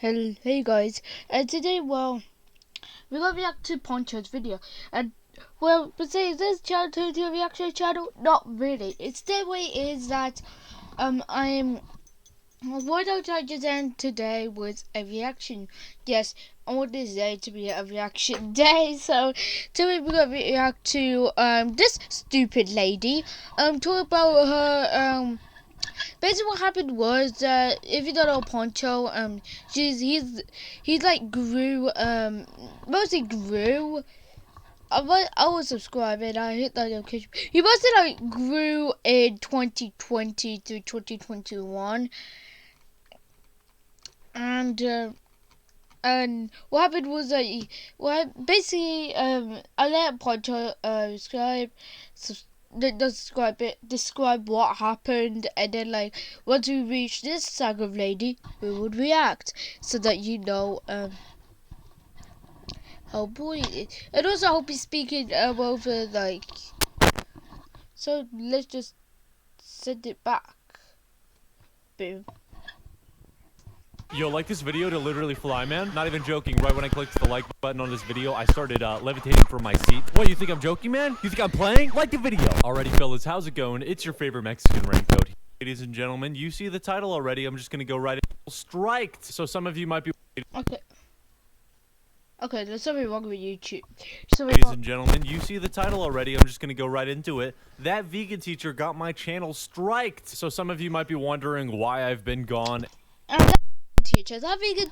Hey guys, and today, we're gonna react to Poncho's video, and but say, is this channel to a reaction channel? Not really. It's the way is that, why don't I just end today with a reaction? Yes, I want this day to be a reaction day, so today we're gonna react to, this stupid lady, talk about her, basically what happened was that if you don't know Poncho, he's like grew, mostly grew. I was subscribing. I hit that notification. He mostly like grew in 2020 through 2021, and what happened was that basically I let Poncho describe what happened, and then like once we reach this saga of lady, we would react so that you know how boy it is. And also I hope he's speaking over like, so let's just send it back. Boom. Yo, like this video to literally fly, man? Not even joking. Right when I clicked the like button on this video, I started levitating from my seat. What, you think I'm joking, man? You think I'm playing? Like the video. Alrighty, fellas, how's it going? It's your favorite Mexican raincoat. Ladies and gentlemen, you see the title already. I'm just gonna go right in. Striked. So some of you might be... Okay, there's something wrong with YouTube. Ladies and gentlemen, you see the title already. I'm just gonna go right into it. That vegan teacher got my channel striked. So some of you might be wondering why I've been gone. That vegan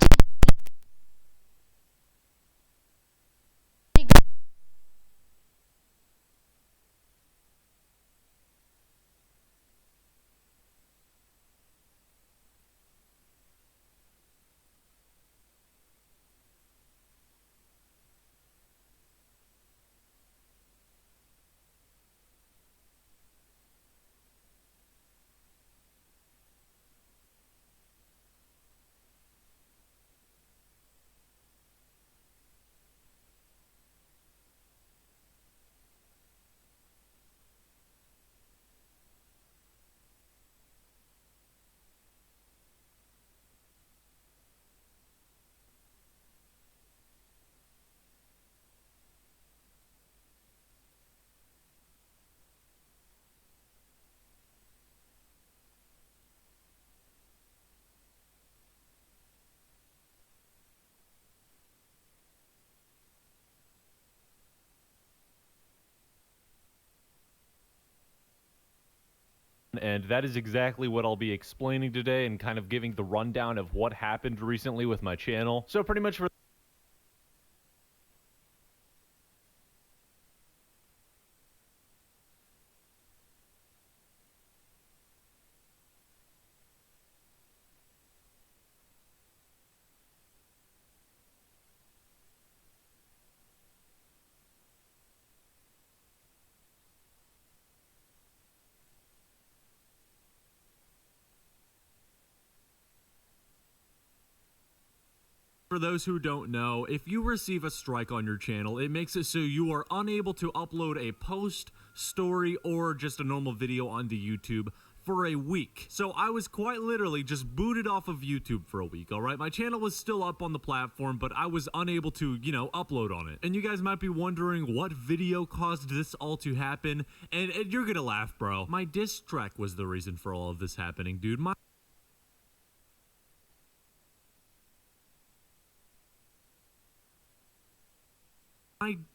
And that is exactly what I'll be explaining today and kind of giving the rundown of what happened recently with my channel. So pretty much for those who don't know, if you receive a strike on your channel, it makes it so you are unable to upload a post, story, or just a normal video onto YouTube for a week. So I was quite literally just booted off of YouTube for a week, alright? My channel was still up on the platform, but I was unable to, upload on it. And you guys might be wondering what video caused this all to happen, and you're gonna laugh, bro. My diss track was the reason for all of this happening, dude. My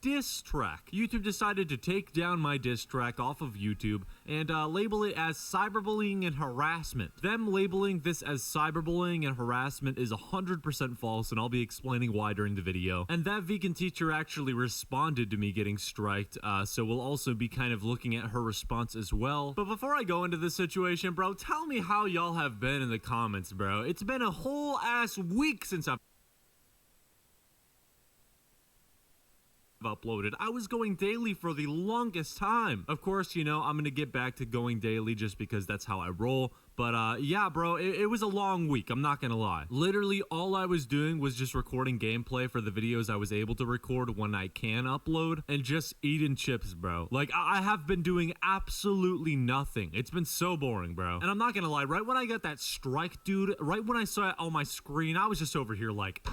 diss track. YouTube decided to take down my diss track off of YouTube and label it as cyberbullying and harassment. Them labeling this as cyberbullying and harassment is 100% false, and I'll be explaining why during the video. And that vegan teacher actually responded to me getting striked, so we'll also be kind of looking at her response as well. But before I go into this situation, bro, tell me how y'all have been in the comments, bro. It's been a whole ass week since I've uploaded. I was going daily for the longest time. Of course, you know, I'm gonna get back to going daily just because that's how I roll. But yeah, bro, it was a long week, I'm not gonna lie. Literally, all I was doing was just recording gameplay for the videos I was able to record when I can upload, and just eating chips, bro. Like, I have been doing absolutely nothing. It's been so boring, bro. And I'm not gonna lie, right when I got that strike, dude, right when I saw it on my screen, I was just over here like...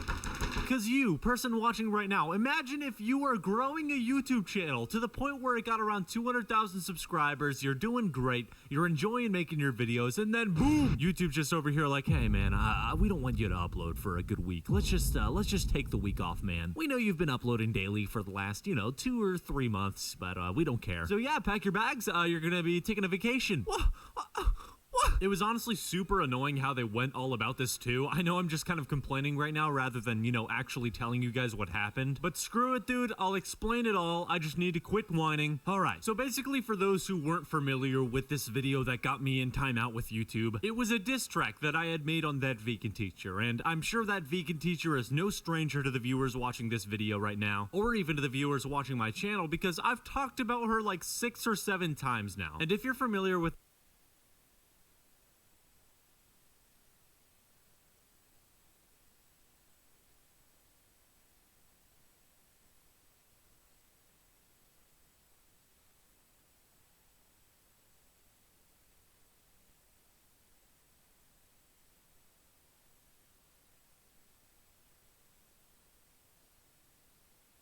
Because you, person watching right now, imagine if you were growing a YouTube channel to the point where it got around 200,000 subscribers, you're doing great, you're enjoying making your videos, and then boom, YouTube's just over here like, hey man, we don't want you to upload for a good week. Let's just take the week off, man. We know you've been uploading daily for the last, 2 or 3 months, but we don't care. So yeah, pack your bags. You're gonna be taking a vacation. It was honestly super annoying how they went all about this too. I know I'm just kind of complaining right now rather than, actually telling you guys what happened. But screw it, dude. I'll explain it all. I just need to quit whining. Alright, so basically for those who weren't familiar with this video that got me in timeout with YouTube, it was a diss track that I had made on that vegan teacher. And I'm sure that vegan teacher is no stranger to the viewers watching this video right now, or even to the viewers watching my channel, because I've talked about her like 6 or 7 times now. And if you're familiar with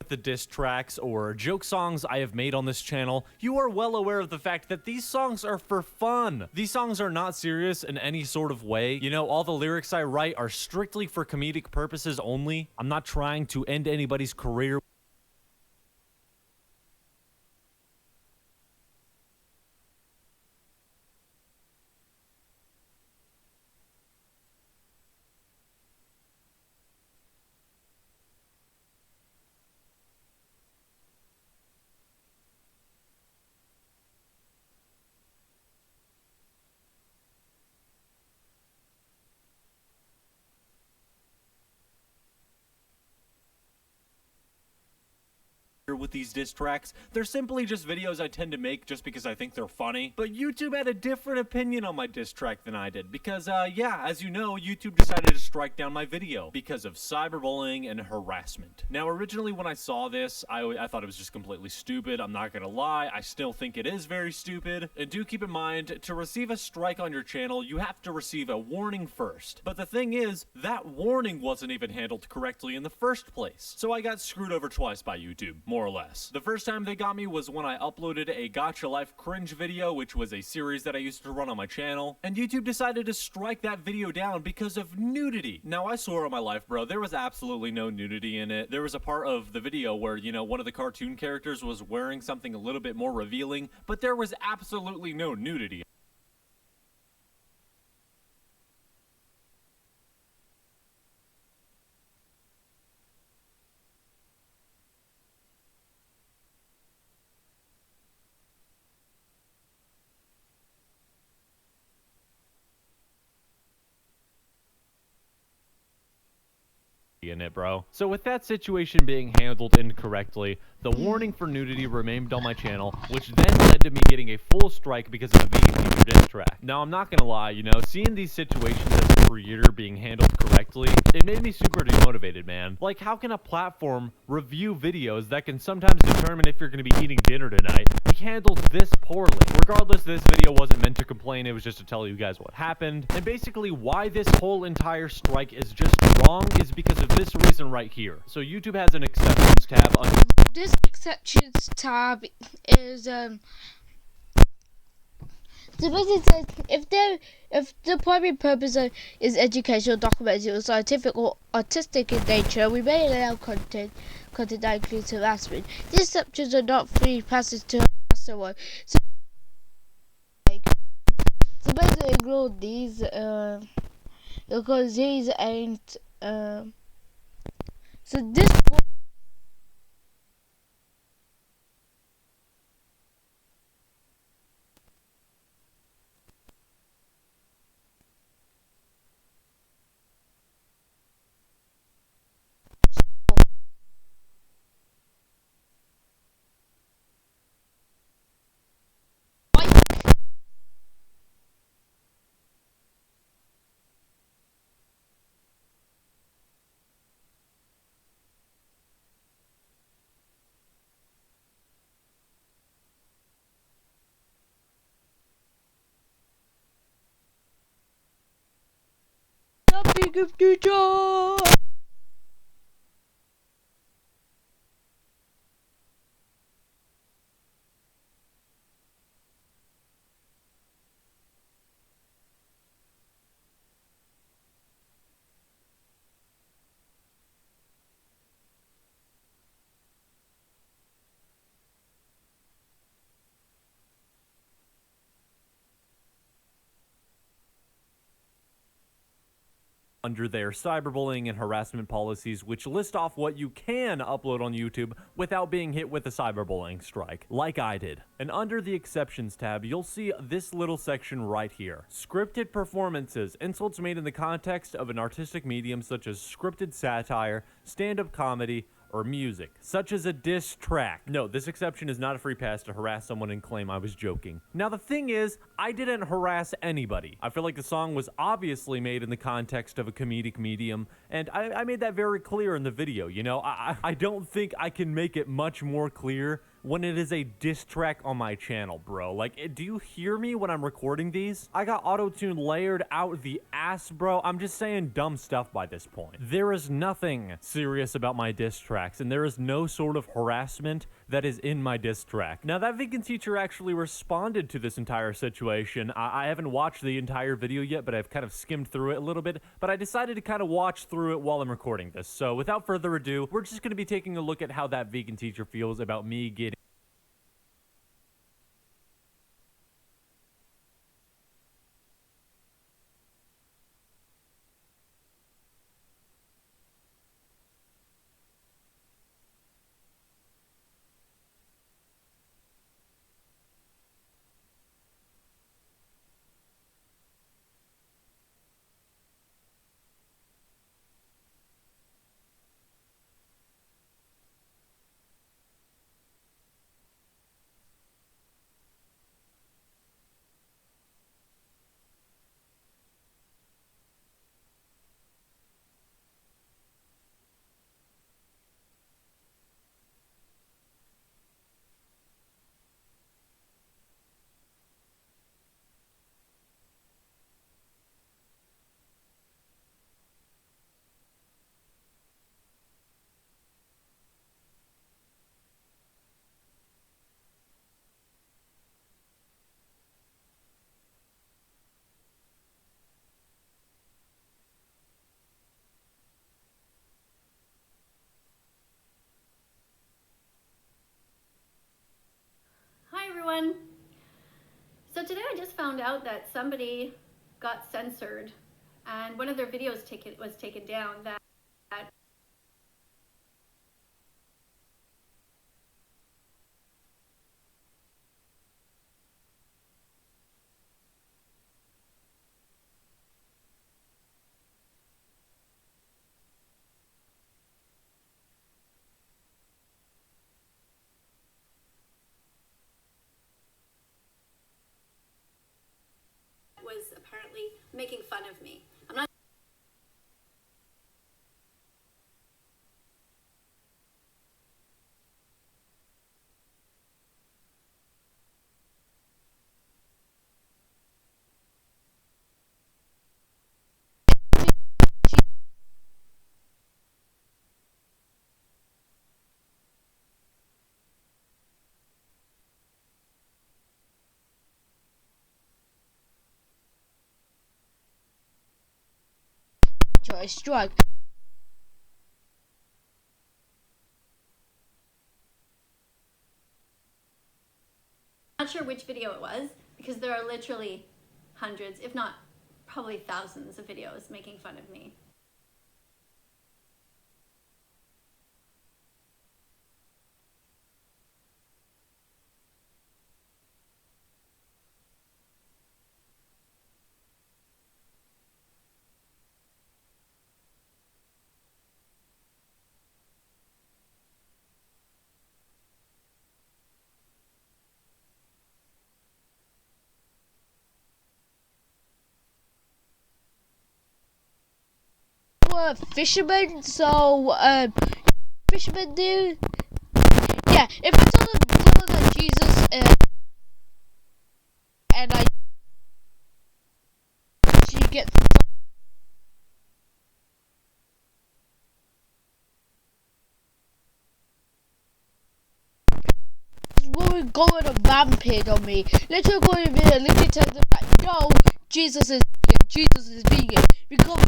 the diss tracks or joke songs I have made on this channel, you are well aware of the fact that these songs are for fun. These songs are not serious in any sort of way. All the lyrics I write are strictly for comedic purposes only. I'm not trying to end anybody's career. With these diss tracks, they're simply just videos I tend to make just because I think they're funny. But YouTube had a different opinion on my diss track than I did because, yeah, as you know, YouTube decided to strike down my video because of cyberbullying and harassment. Now, originally when I saw this, I thought it was just completely stupid. I'm not gonna lie, I still think it is very stupid. And do keep in mind, to receive a strike on your channel, you have to receive a warning first. But the thing is, that warning wasn't even handled correctly in the first place. So I got screwed over twice by YouTube, more or less. The first time they got me was when I uploaded a Gotcha Life cringe video, which was a series that I used to run on my channel, and YouTube decided to strike that video down because of nudity. Now, I swear on my life, bro, there was absolutely no nudity in it. There was a part of the video where, one of the cartoon characters was wearing something a little bit more revealing, but there was absolutely no nudity. In it, bro. So with that situation being handled incorrectly, the warning for nudity remained on my channel, which then led to me getting a full strike because of the vegan teacher diss track. Now, I'm not gonna lie, seeing these situations as a creator being handled correctly, it made me super demotivated, man. Like, how can a platform review videos that can sometimes determine if you're gonna be eating dinner tonight be handled this poorly? Regardless, this video wasn't meant to complain, it was just to tell you guys what happened. And basically, why this whole entire strike is just wrong is because of this reason right here. So YouTube has an exceptions tab under this exceptions tab is so basically says if the primary purpose is educational, documentary, or scientific or artistic in nature, we may allow content that includes harassment. These exceptions are not free passes to harass someone. So basically ignore these because these ain't so this topic of the day. Under their cyberbullying and harassment policies, which list off what you can upload on YouTube without being hit with a cyberbullying strike, like I did. And under the exceptions tab, you'll see this little section right here. Scripted performances, insults made in the context of an artistic medium such as scripted satire, stand-up comedy, or music, such as a diss track. No, this exception is not a free pass to harass someone and claim I was joking. Now the thing is, I didn't harass anybody. I feel like the song was obviously made in the context of a comedic medium, and I made that very clear in the video, you know? I don't think I can make it much more clear when it is a diss track on my channel, bro. Like, do you hear me when I'm recording these? I got auto-tune layered out the ass, bro. I'm just saying dumb stuff by this point. There is nothing serious about my diss tracks, and there is no sort of harassment that is in my diss track. Now, that vegan teacher actually responded to this entire situation. I haven't watched the entire video yet, but I've kind of skimmed through it a little bit, but I decided to kind of watch through it while I'm recording this. So without further ado, we're just going to be taking a look at how that vegan teacher feels about me getting Hi everyone! So today I just found out that somebody got censored and one of their videos was taken down that was apparently making fun of me. I'm not A strike. sure which video it was because there are literally hundreds, if not probably thousands of videos making fun of me. Fisherman, so fisherman do. Yeah, if I tell them that Jesus and I, you get going a rampage on me. Literally going to be literally telling them that no, Jesus is vegan. Jesus is vegan. Because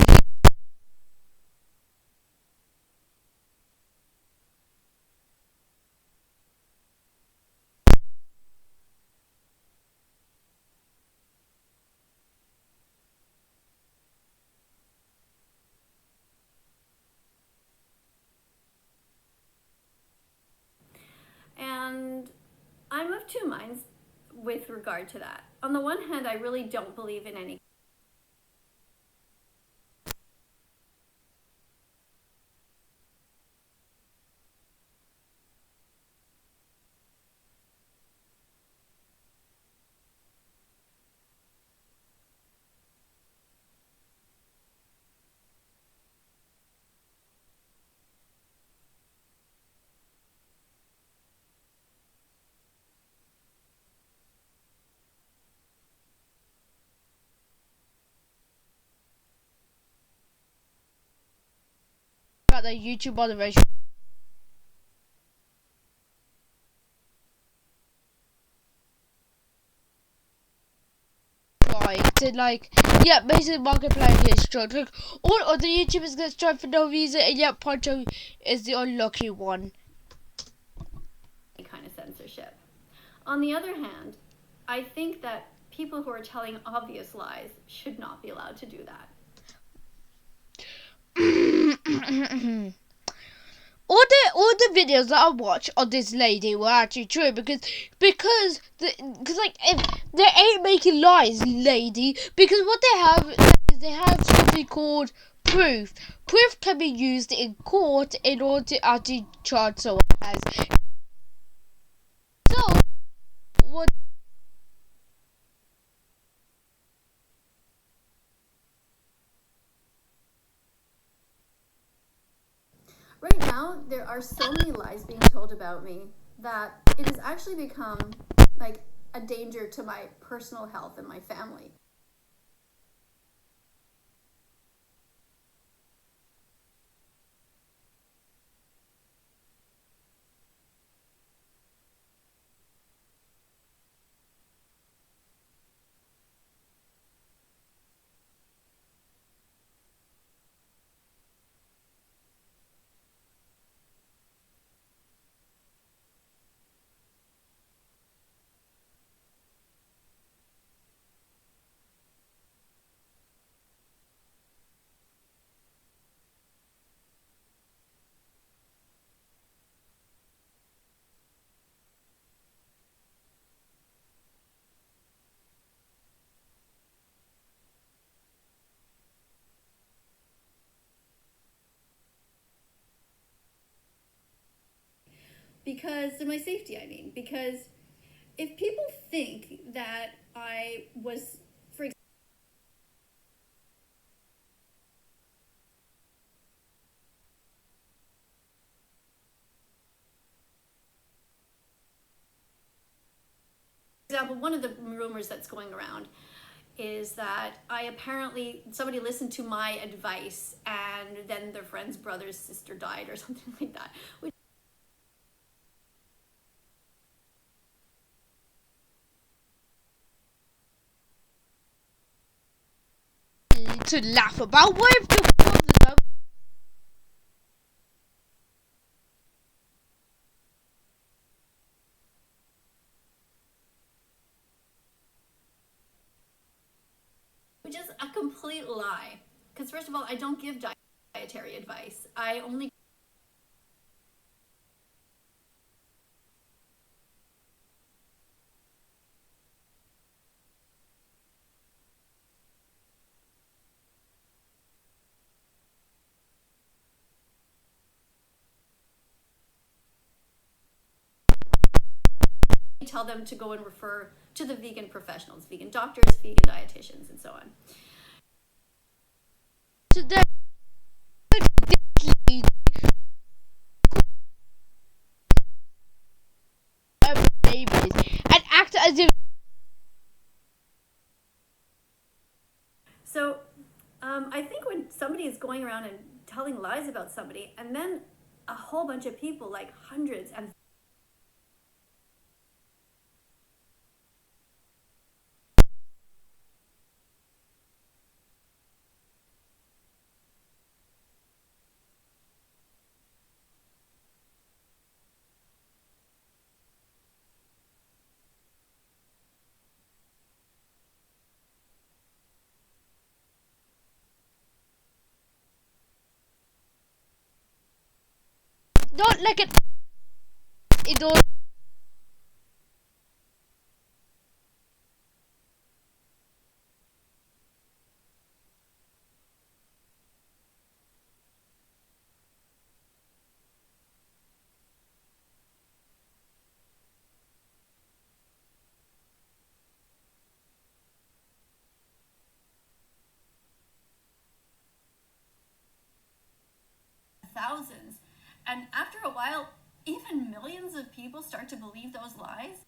And I'm of two minds with regard to that. On the one hand, I really don't believe in any about the YouTube moderation. Yeah, basically Markiplier gets struck. Like, all other YouTubers get struck for no reason, and yet Poncho is the unlucky one. kind of censorship. On the other hand, I think that people who are telling obvious lies should not be allowed to do that. All the videos that I watched of this lady were actually true because like if they ain't making lies, lady, because what they have is they have something called proof. Proof can be used in court in order to actually charge someone as. So what? Right now, there are so many lies being told about me that it has actually become like a danger to my personal health and my family. Because of my safety, I mean. Because if people think that I was, for example, one of the rumors that's going around is that I apparently, somebody listened to my advice and then their friend's brother's sister died or something like that. To laugh about. What if the brothers Which is a complete lie. Because first of all, I don't give dietary advice. I only tell them to go and refer to the vegan professionals, vegan doctors, vegan dietitians, and so on. to their babies and act as if So I think when somebody is going around and telling lies about somebody, and then a whole bunch of people, like hundreds and not like it all. Thousands. And after a while, even millions of people start to believe those lies.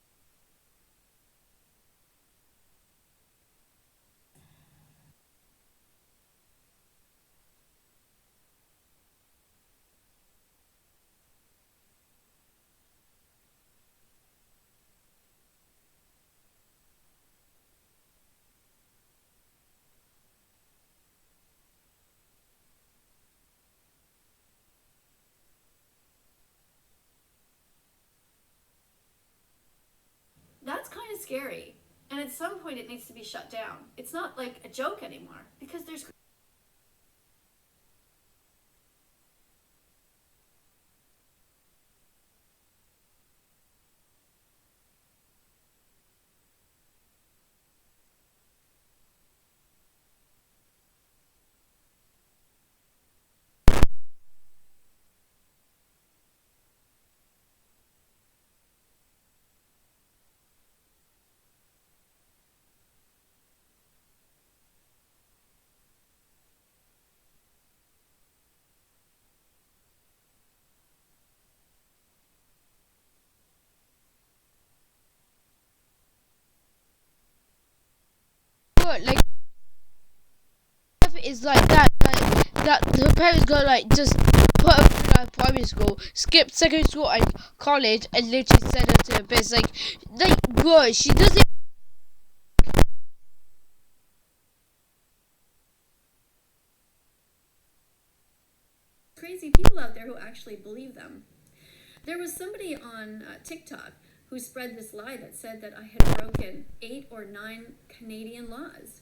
That's kind of scary. And at some point, it needs to be shut down. It's not like a joke anymore because there's Like is like that. That the parents go like just put her through like primary school, skip secondary school and college, and literally send her to the best. Like bro, she doesn't. crazy people out there who actually believe them. There was somebody on TikTok who spread this lie that said that I had broken 8 or 9 Canadian laws,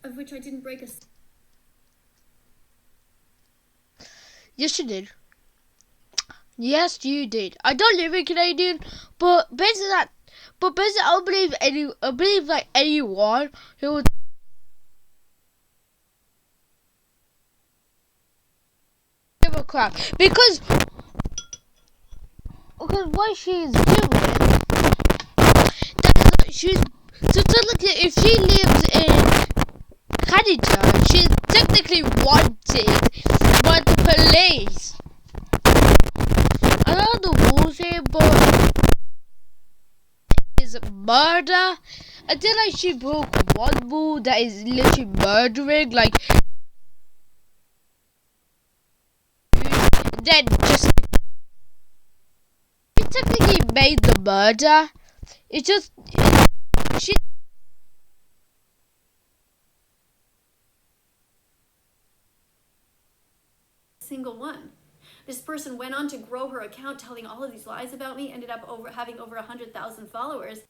of which I didn't break a. Yes, you did. Yes, you did. I don't live in Canadian, but basically I don't believe I believe like anyone who would give a crap because what she's doing, she's so technically if she lives in Canada, she's technically wanted by the police. I don't know the rules here, but is murder. I feel like she broke one rule that is literally murdering, like then just she technically made the murder. It's just she Single one. This person went on to grow her account, telling all of these lies about me, ended up having over 100,000 followers.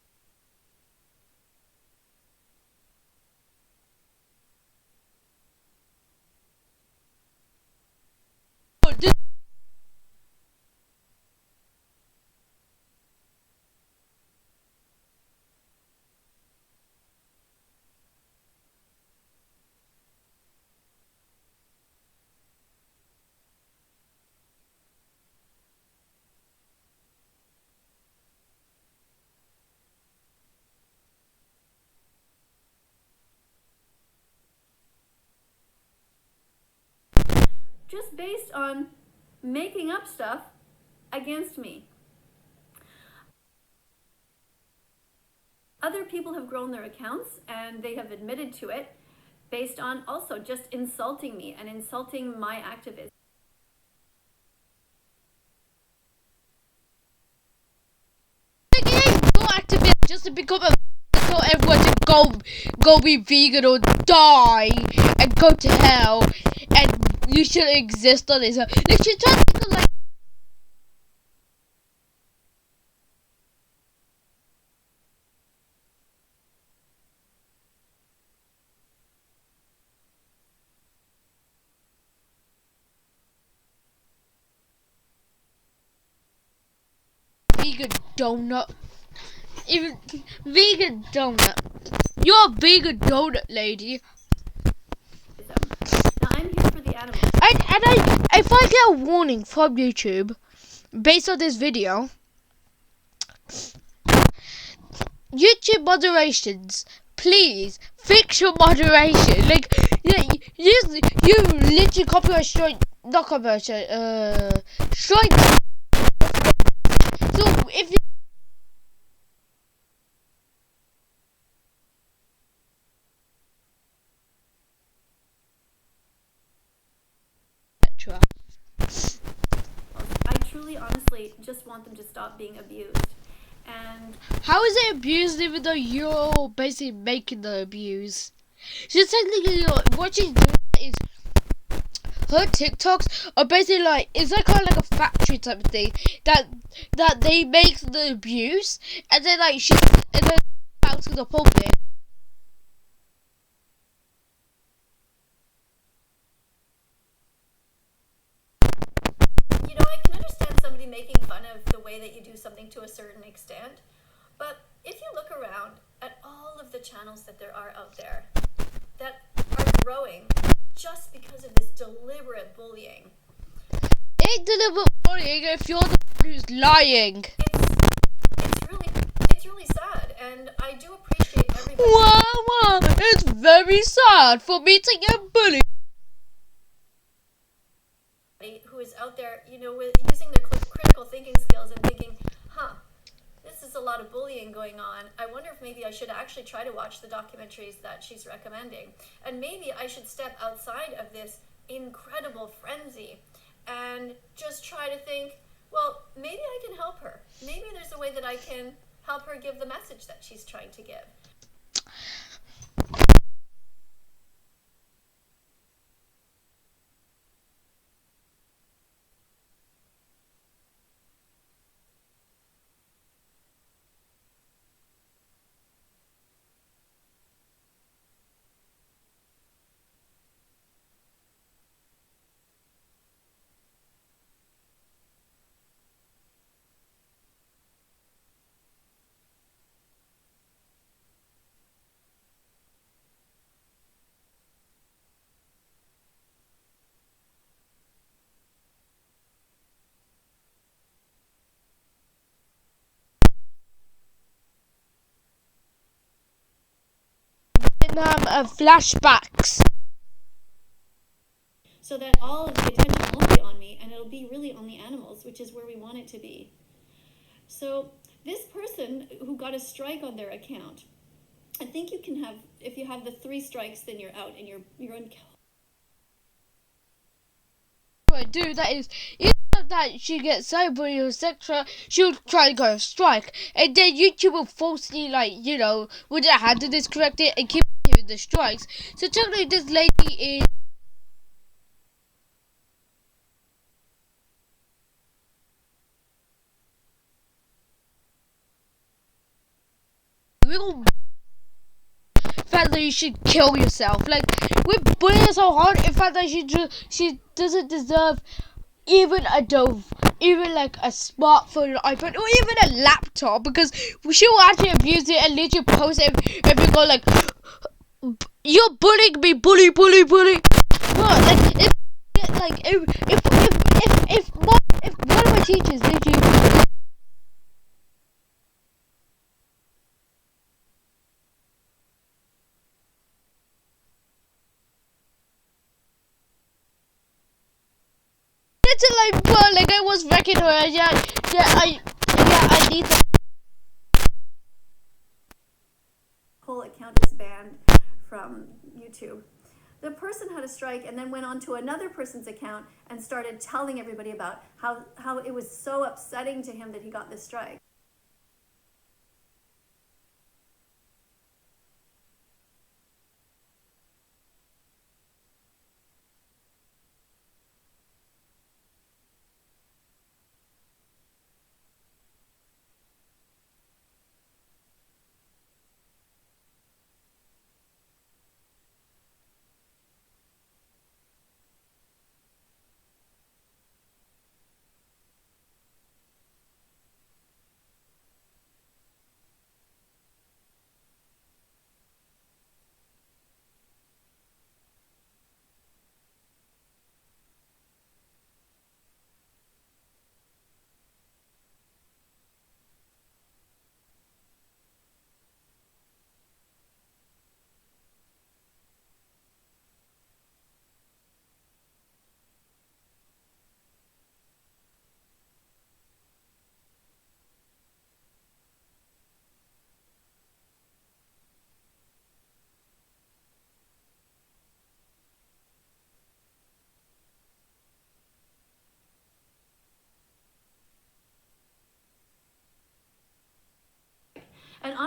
Just based on making up stuff against me. Other people have grown their accounts and they have admitted to it based on also just insulting me and insulting my activism. go activist just to become a tell everyone to go be vegan or die and go to hell and you shouldn't exist on this. Like she's trying to think of like vegan donut. Even vegan donut. You're a vegan donut lady. Now I'm here for the animals. If I get a warning from YouTube based on this video, YouTube moderations, please fix your moderation. Like, you literally copyright strike, not copyright strike, strike. So if you I truly, honestly, just want them to stop being abused. And how is it abused even though you're basically making the abuse? So technically, what she's doing is her TikToks are basically like, it's like kind of like a factory type of thing that they make the abuse and then out to the public. you know, I can understand somebody making fun of the way that you do something to a certain extent, but if you look around at all of the channels that there are out there that are growing just because of this deliberate bullying, Ain't deliberate bullying if you're the one who's lying. it's really sad, and I do appreciate everybody. Wow, it's very sad for me to get bullied. Who is out there, you know, with using their critical thinking skills and thinking, this is a lot of bullying going on. I wonder if maybe I should actually try to watch the documentaries that she's recommending. And maybe I should step outside of this incredible frenzy and just try to think, well, maybe I can help her. Maybe there's a way that I can help her give the message that she's trying to give. Flashbacks. So that all of the attention won't be on me and it'll be really on the animals, which is where we want it to be. So this person who got a strike on their account, I think you can have, if you have the 3 strikes, then you're out and you're on. What I do that is, even that she gets cyberbullied or etc., she'll try to go on strike, and then YouTube will falsely, like, you know, would it handle this correctly and keep giving the strikes. So technically this lady is real fact that you should kill yourself. Like, we're bullying so hard, in fact that she doesn't deserve even a dove, even like a smartphone, an iPhone, or even a laptop, because she will actually abuse it and literally post every go like, you're bullying me, bully. Well, like if one of my teachers literally like, bro, like I was wrecking her. I need to. Whole account is banned from YouTube. The person had a strike and then went on to another person's account and started telling everybody about how it was so upsetting to him that he got this strike.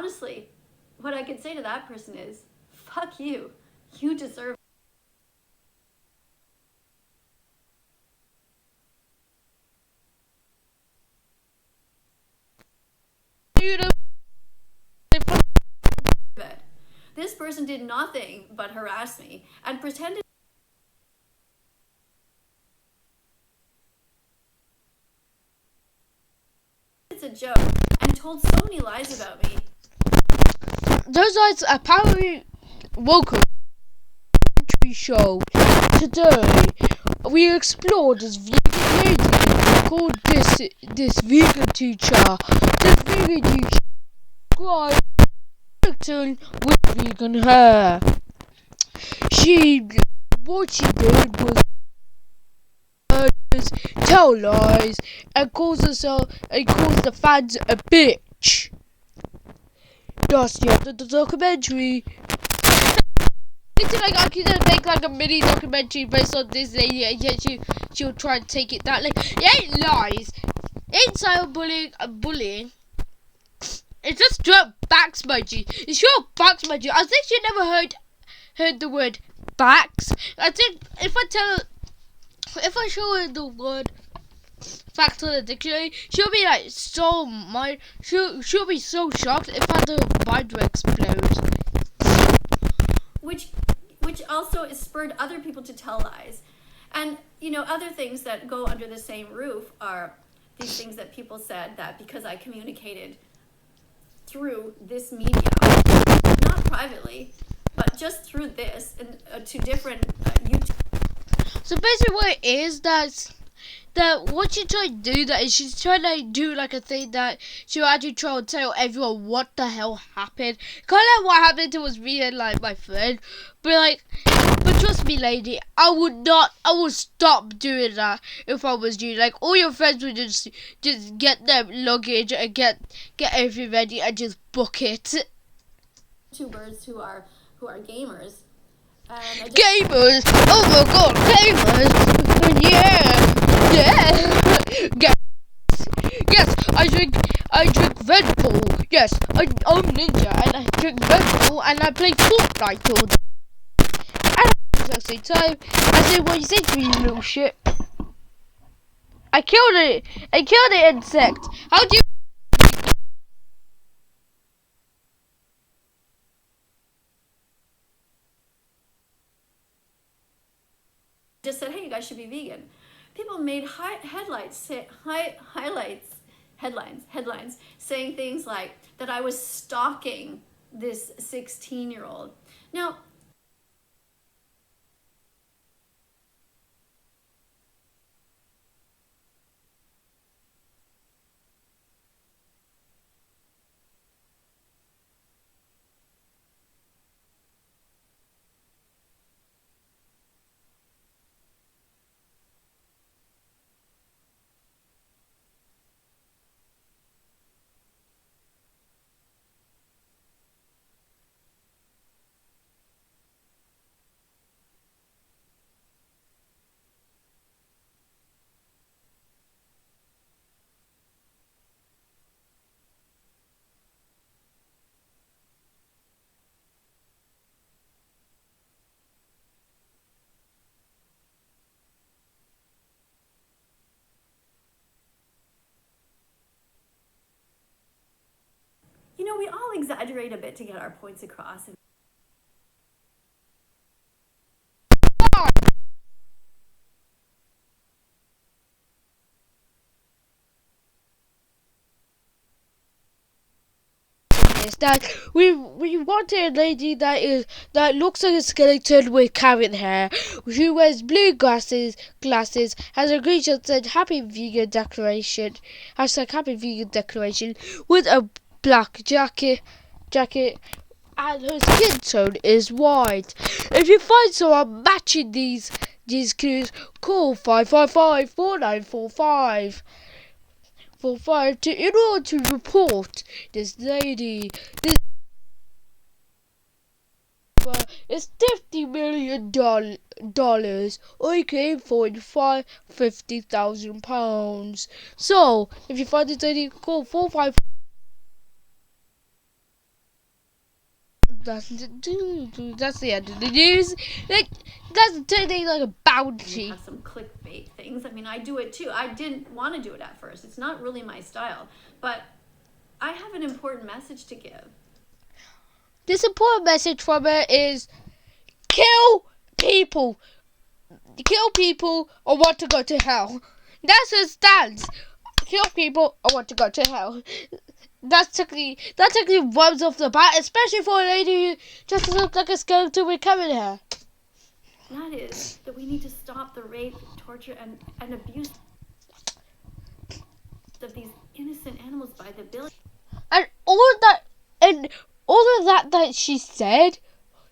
honestly, what I could say to that person is, fuck you. You deserve You it. This person did nothing but harass me and pretended it's a joke and told so many lies about me. Those lights are apparently welcome to show. Today we explored this vegan lady called this vegan teacher. This vegan teacher described with vegan hair. What she did was tell lies and calls the fans a bitch. That's the end of the documentary. It's like I could make like a mini documentary based on this lady, and yet she'll try and take it that like it ain't lies, it ain't cyberbullying and bullying. It's just straight back smudgy. It's your back smudgy. I think she never heard the word backs. I think if I show her the word facts on the dictionary, she'll be like she'll be so shocked if her mind will explode. Which also spurred other people to tell lies. And, other things that go under the same roof are these things that people said that because I communicated through this media, not privately, but just through this and to different YouTube. So basically what it is, that what she's trying to do, that is she's trying to do like a thing that she'll actually try and tell everyone what the hell happened. Kind of like what happened to was me and like my friend. But trust me lady, I would stop doing that if I was you. Like all your friends would just get their luggage and get everything ready and just book it. YouTubers who are gamers. Gamers! Oh my god, gamers! Yeah! Yes, I drink Red Bull. Yes, I'm Ninja and I drink Red Bull and I play Fortnite all day. And at the same time, I say what you say to me, you little shit. I killed the insect. How do you... Just said, hey, you guys should be vegan. People made headlines saying things like that I was stalking this 16-year-old. Now, we all exaggerate a bit to get our points across. That we wanted a lady that looks like a skeleton with carrot hair, who wears blue glasses, has a green shirt that said Happy Vegan Declaration, Happy Vegan Declaration, with a black jacket, and her skin tone is white. If you find someone matching these clues, call 555-4945. In order to report this lady. This is $50 million, aka £50,000. So, if you find this lady, call 45. that's the end of the news. Like, that's turning like a bounty. Have some clickbait things. I mean, I do it too. I didn't want to do it at first. It's not really my style, but I have an important message to give. This important message from it is kill people. Kill people or want to go to hell. That's her stance. Kill people or want to go to hell. That technically rubs off the bat, especially for a lady who just looks like a skeleton with coming hair. That is that we need to stop the rape, torture, and abuse of these innocent animals by the billions. And all of that she said,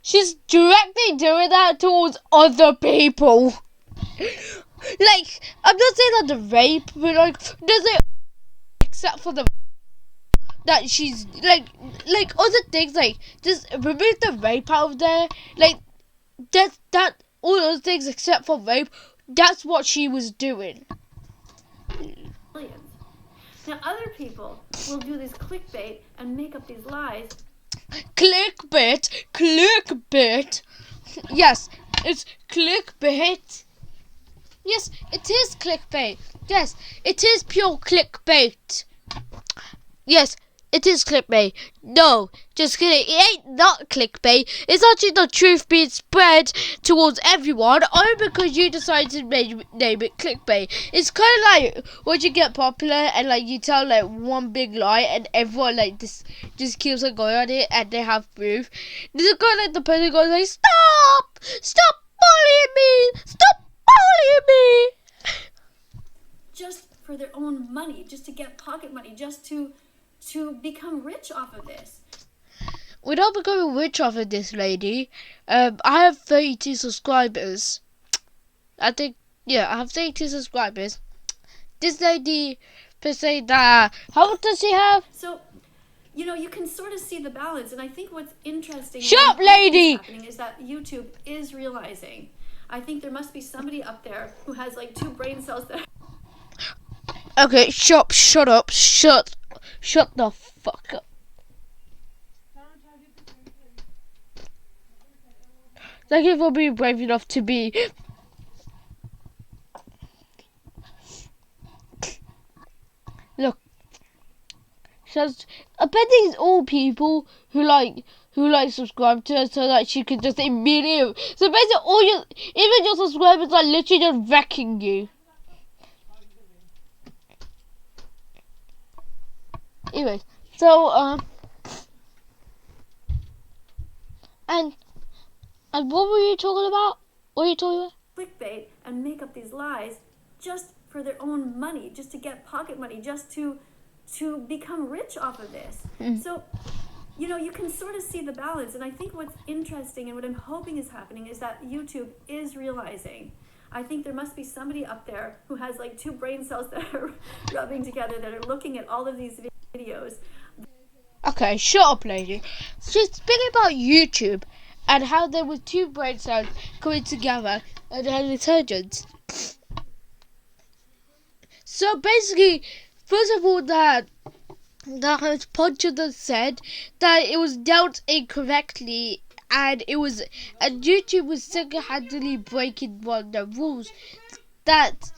she's directly doing that towards other people. Like, I'm not saying that the rape, but like, does it except for the that she's like other things, like just remove the rape out of there, like that all those things except for rape. That's what she was doing. Now other people will do this clickbait and make up these lies. Clickbait. Yes, it's clickbait. Yes, it is clickbait. Yes, it is pure clickbait. Yes, it is clickbait. No, just kidding. It ain't not clickbait. It's actually the truth being spread towards everyone, only because you decided to name it clickbait. It's kind of like when you get popular and like you tell like one big lie and everyone like just keeps on going on it and they have proof. This is kind of like the person goes like, stop bullying me, stop bullying me. Just for their own money, just to get pocket money, just to become rich off of this. We're not becoming rich off of this, lady. I have 32 subscribers. I think, yeah, I have 32 subscribers. This lady, per se, that, how much does she have? So, you know, you can sort of see the balance, and I think what's interesting Shut up, lady! is that YouTube is realizing. I think there must be somebody up there who has like 2 brain cells that. Okay, shut the fuck up. Thank you for being brave enough to be. Look, I bet these all people who subscribe to her so that she could just immediately. So basically, even your subscribers are literally just wrecking you. Anyway, so and what were you talking about? What are you talking about? Clickbait and make up these lies just for their own money, just to get pocket money, just to become rich off of this. So, you know, you can sort of see the balance, and I think what's interesting and what I'm hoping is happening is that YouTube is realizing. I think there must be somebody up there who has like 2 brain cells that are rubbing together, that are looking at all of these videos. Okay, shut up, lady. She's speaking about YouTube and how there were 2 brain cells coming together and had intelligence. So basically, first of all, that Poncho said that it was dealt incorrectly, and YouTube was single-handedly breaking one of the rules. That.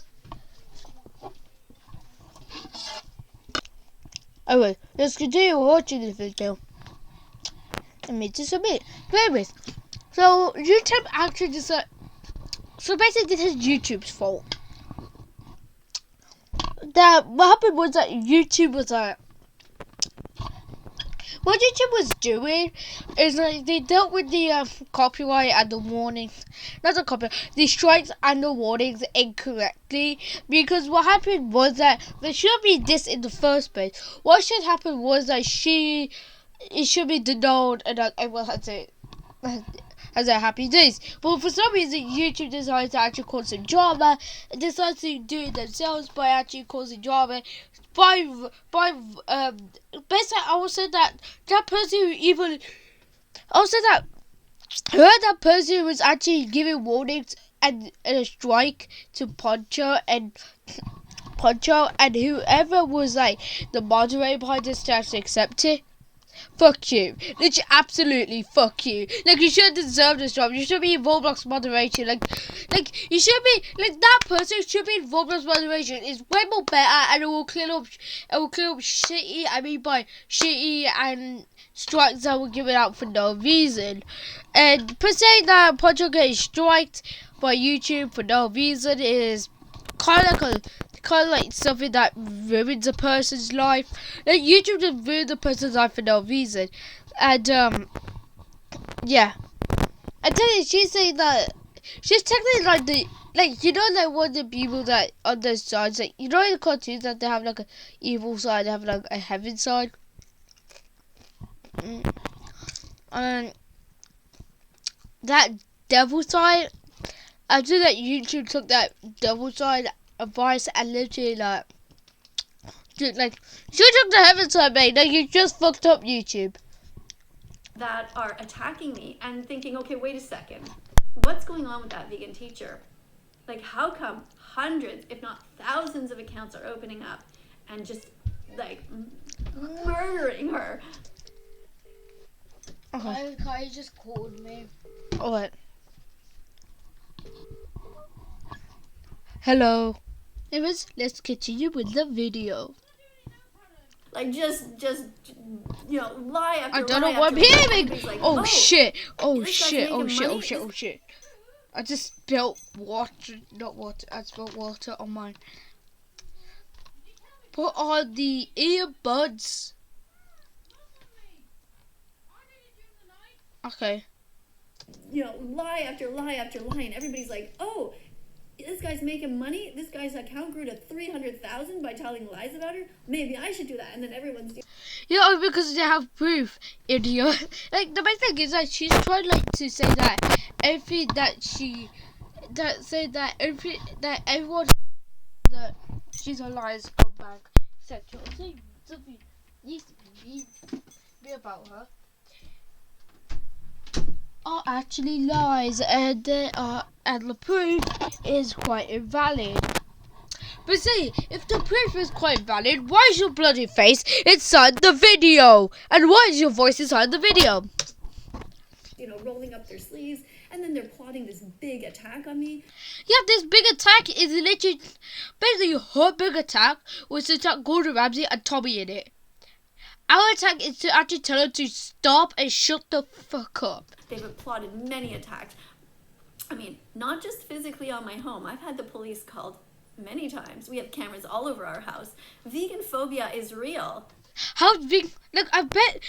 Alright, let's continue watching this video. I mean, to submit. Anyways, so YouTube actually decided. So basically, this is YouTube's fault. That what happened was that YouTube was like. What YouTube was doing is like they dealt with the copyright and the warnings, not the copyright, the strikes and the warnings incorrectly, because what happened was that there should be this in the first place. What should happen was that it should be denied and that everyone has their happy days. But for some reason, YouTube decided to actually cause some drama and decided to do it themselves by actually causing drama. Basically, I would say that person who even, I would say that that person who was actually giving warnings and a strike to Poncho and whoever was like the moderator behind this to actually accept it. Fuck you. Literally, absolutely fuck you. Like, you should deserve this job. You should be in Roblox moderation. Like you should be, like, that person should be in Roblox moderation. It's way more better, and it will clear up shitty, I mean by shitty and strikes that were given out for no reason. And per se that Poncho getting striked by YouTube for no reason is kind of like something that ruins a person's life. Like, YouTube just ruins a person's life for no reason. And yeah. I tell you, she's saying that she's technically like you know, like one of the people that on the sides, like, you know, in the cartoons that they have like a evil side, they have like a heaven side. And that devil side, I think that YouTube took that devil side advice and literally like you took the heaven side, mate. Like, you just fucked up YouTube. That are attacking me and thinking, okay, wait a second, what's going on with that vegan teacher? Like, how come hundreds, if not thousands of accounts are opening up and just, like, murdering her? Okay. Kai just called me. What? Hello. Anyways, let's continue with the video. Like, just you know, lie after lie. I don't know after what I'm lie. hearing. Everybody's like, Oh shit! Oh this guy's shit! Oh making shit! Oh money. shit! Oh shit! I just spilled water. Not water. I spilled water on mine. Put on the earbuds. Okay. You know, lie after lie after lie, and everybody's like, oh, this guy's making money. This guy's account grew to 300,000 by telling lies about her. Maybe I should do that. And then everyone's doing. You know, because they have proof, idiot. Like, the best thing is that she's trying, like, to say that everything that she, that say that every, that everyone, that she's a liar, scumbag, etc. Saying something needs to be about her are actually lies, and they are, and the proof is quite invalid. But see, if the proof is quite valid, why is your bloody face inside the video? And why is your voice inside the video? You know, rolling up their sleeves, and then they're plotting this big attack on me. Yeah, this big attack is literally, basically her big attack was to attack Gordon Ramsay and Tommy in it. Our attack is to actually tell her to stop and shut the fuck up. They've plotted many attacks. I mean, not just physically on my home. I've had the police called many times. We have cameras all over our house. Vegan phobia is real. How big? Look, I bet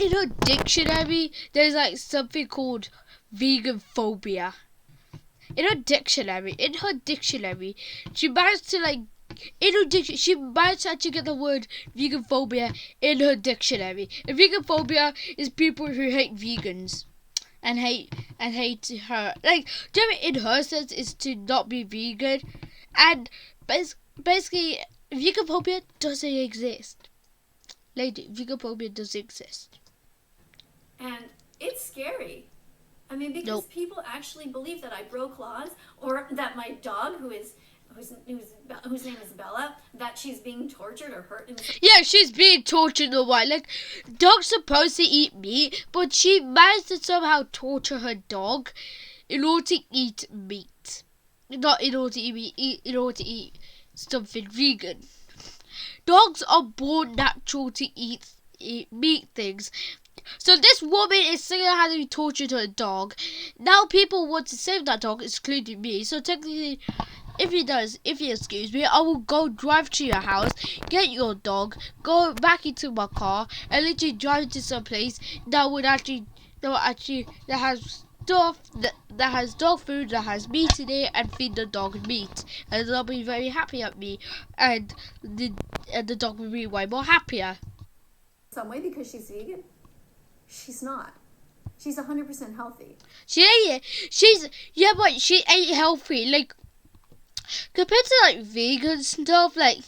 in her dictionary there's like something called vegan phobia. In her dictionary, she managed to like. She managed to actually get the word vegan phobia in her dictionary. And vegan phobia is people who hate vegans. And hate her. Like, in her sense is to not be vegan. And basically, veganphobia doesn't exist. Lady, veganphobia doesn't exist. And it's scary. I mean, because people actually believe that I broke laws, or that my dog, whose name is Bella, that she's being tortured or hurt. Yeah, she's being tortured or what? Like, dog's supposed to eat meat, but she managed to somehow torture her dog in order to eat meat. Not in order to eat meat, in order to eat something vegan. Dogs are born natural to eat meat things. So this woman is saying how to torture her dog. Now people want to save that dog, including me. So technically, if you excuse me, I will go drive to your house, get your dog, go back into my car, and literally drive to some place that has stuff that has dog food, that has meat in it, and feed the dog meat, and they'll be very happy at me, and the dog will be way more happier. Some way because she's vegan. She's not. She's 100% healthy. But she ain't healthy. Like, compared to like vegan stuff, like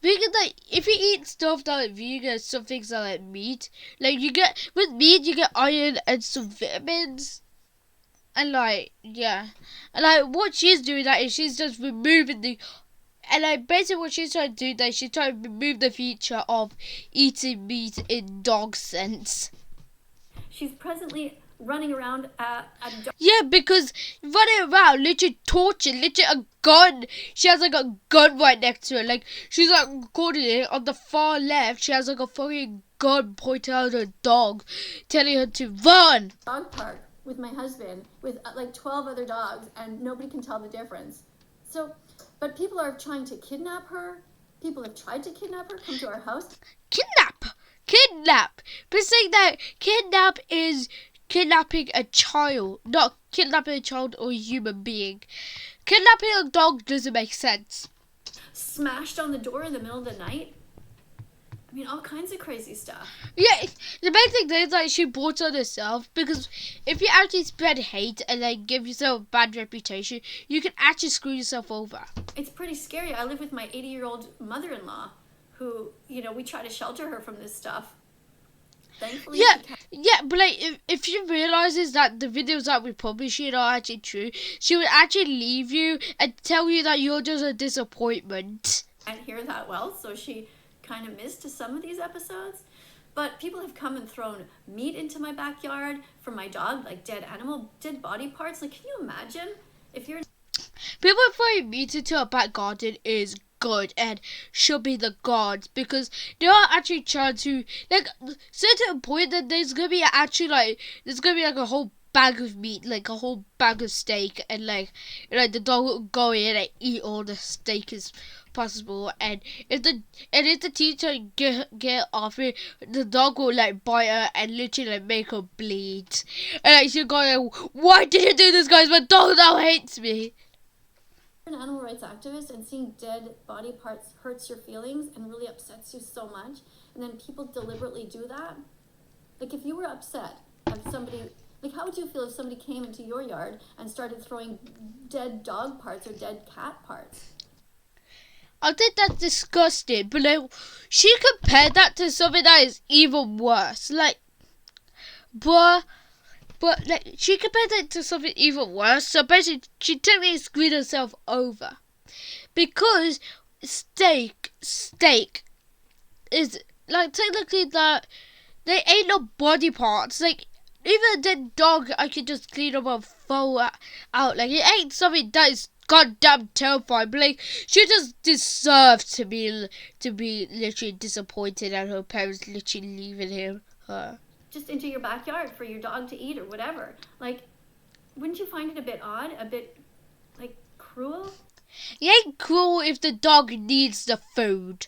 if you eat stuff that like vegan, some things that like meat, like with meat you get iron and some vitamins, and like and like what she's doing that is she's just removing the And like basically what she's trying to do, that she's trying to remove the feature of eating meat in dog sense. She's presently running around at a dog. Yeah, because running around, literally tortured, literally a gun. She has like a gun right next to her. Like she's like recording it on the far left. She has like a fucking gun pointed out at her dog, telling her to run. Dog park with my husband with like 12 other dogs, and nobody can tell the difference. So, but people are trying to kidnap her. People have tried to kidnap her, come to our house. Kidnap. But saying that kidnap is kidnapping a child, not kidnapping a child or a human being. Kidnapping a dog doesn't make sense. Smashed on the door in the middle of the night. I mean, all kinds of crazy stuff. Yeah, the main thing is like she brought on herself, because if you actually spread hate and like give yourself a bad reputation, you can actually screw yourself over. It's pretty scary. I live with my 80-year-old mother-in-law who, we try to shelter her from this stuff. Thankfully, Yeah, but like if she realizes that the videos that we publish here are actually true, she would actually leave you and tell you that you're just a disappointment. can't hear that well, so she kind of missed some of these episodes. But people have come and thrown meat into my backyard from my dog, like dead body parts. Like, can you imagine if you're People throwing meat into a back garden is good and should be the gods, because they are actually trying to like set to a point that there's gonna be like a whole bag of meat, like a whole bag of steak, and like the dog will go in and eat all the steak as possible, and if the teacher get off it, the dog will like bite her and literally like make her bleed, and like she'll go like, why did you do this, guys? My dog now hates me. an animal rights activist and seeing dead body parts hurts your feelings and really upsets you so much, and then people deliberately do that. Like, if you were upset of somebody, like, how would you feel if somebody came into your yard and started throwing dead dog parts or dead cat parts? I think that's disgusting, but like, she compared that to something that is even worse. Like, but like, she compared that to something even worse. So basically, she technically screwed herself over, because steak is like technically that they ain't no body parts. Like, even a dead dog, I could just clean up and throw out. Like, it ain't something that is goddamn terrifying. But like, she just deserves to be literally disappointed at her parents literally leaving her. Just into your backyard for your dog to eat or whatever. Like, wouldn't you find it a bit odd, a bit like cruel? It ain't cool if the dog needs the food.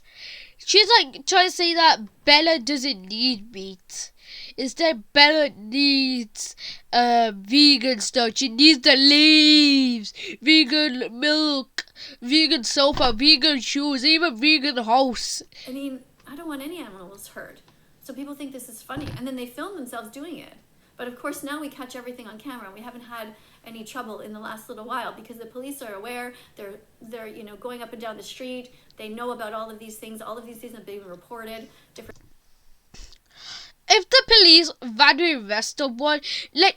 She's like trying to say that Bella doesn't need meat. Instead, Bella needs vegan stuff. She needs the leaves, vegan milk, vegan sofa, vegan shoes, even vegan house. I mean, I don't want any animals hurt. So people think this is funny, and then they film themselves doing it. But of course, now we catch everything on camera, and we haven't had any trouble in the last little while because the police are aware. They're going up and down the street. They know about all of these things. All of these things have been reported. If the police randomly arrest someone, like,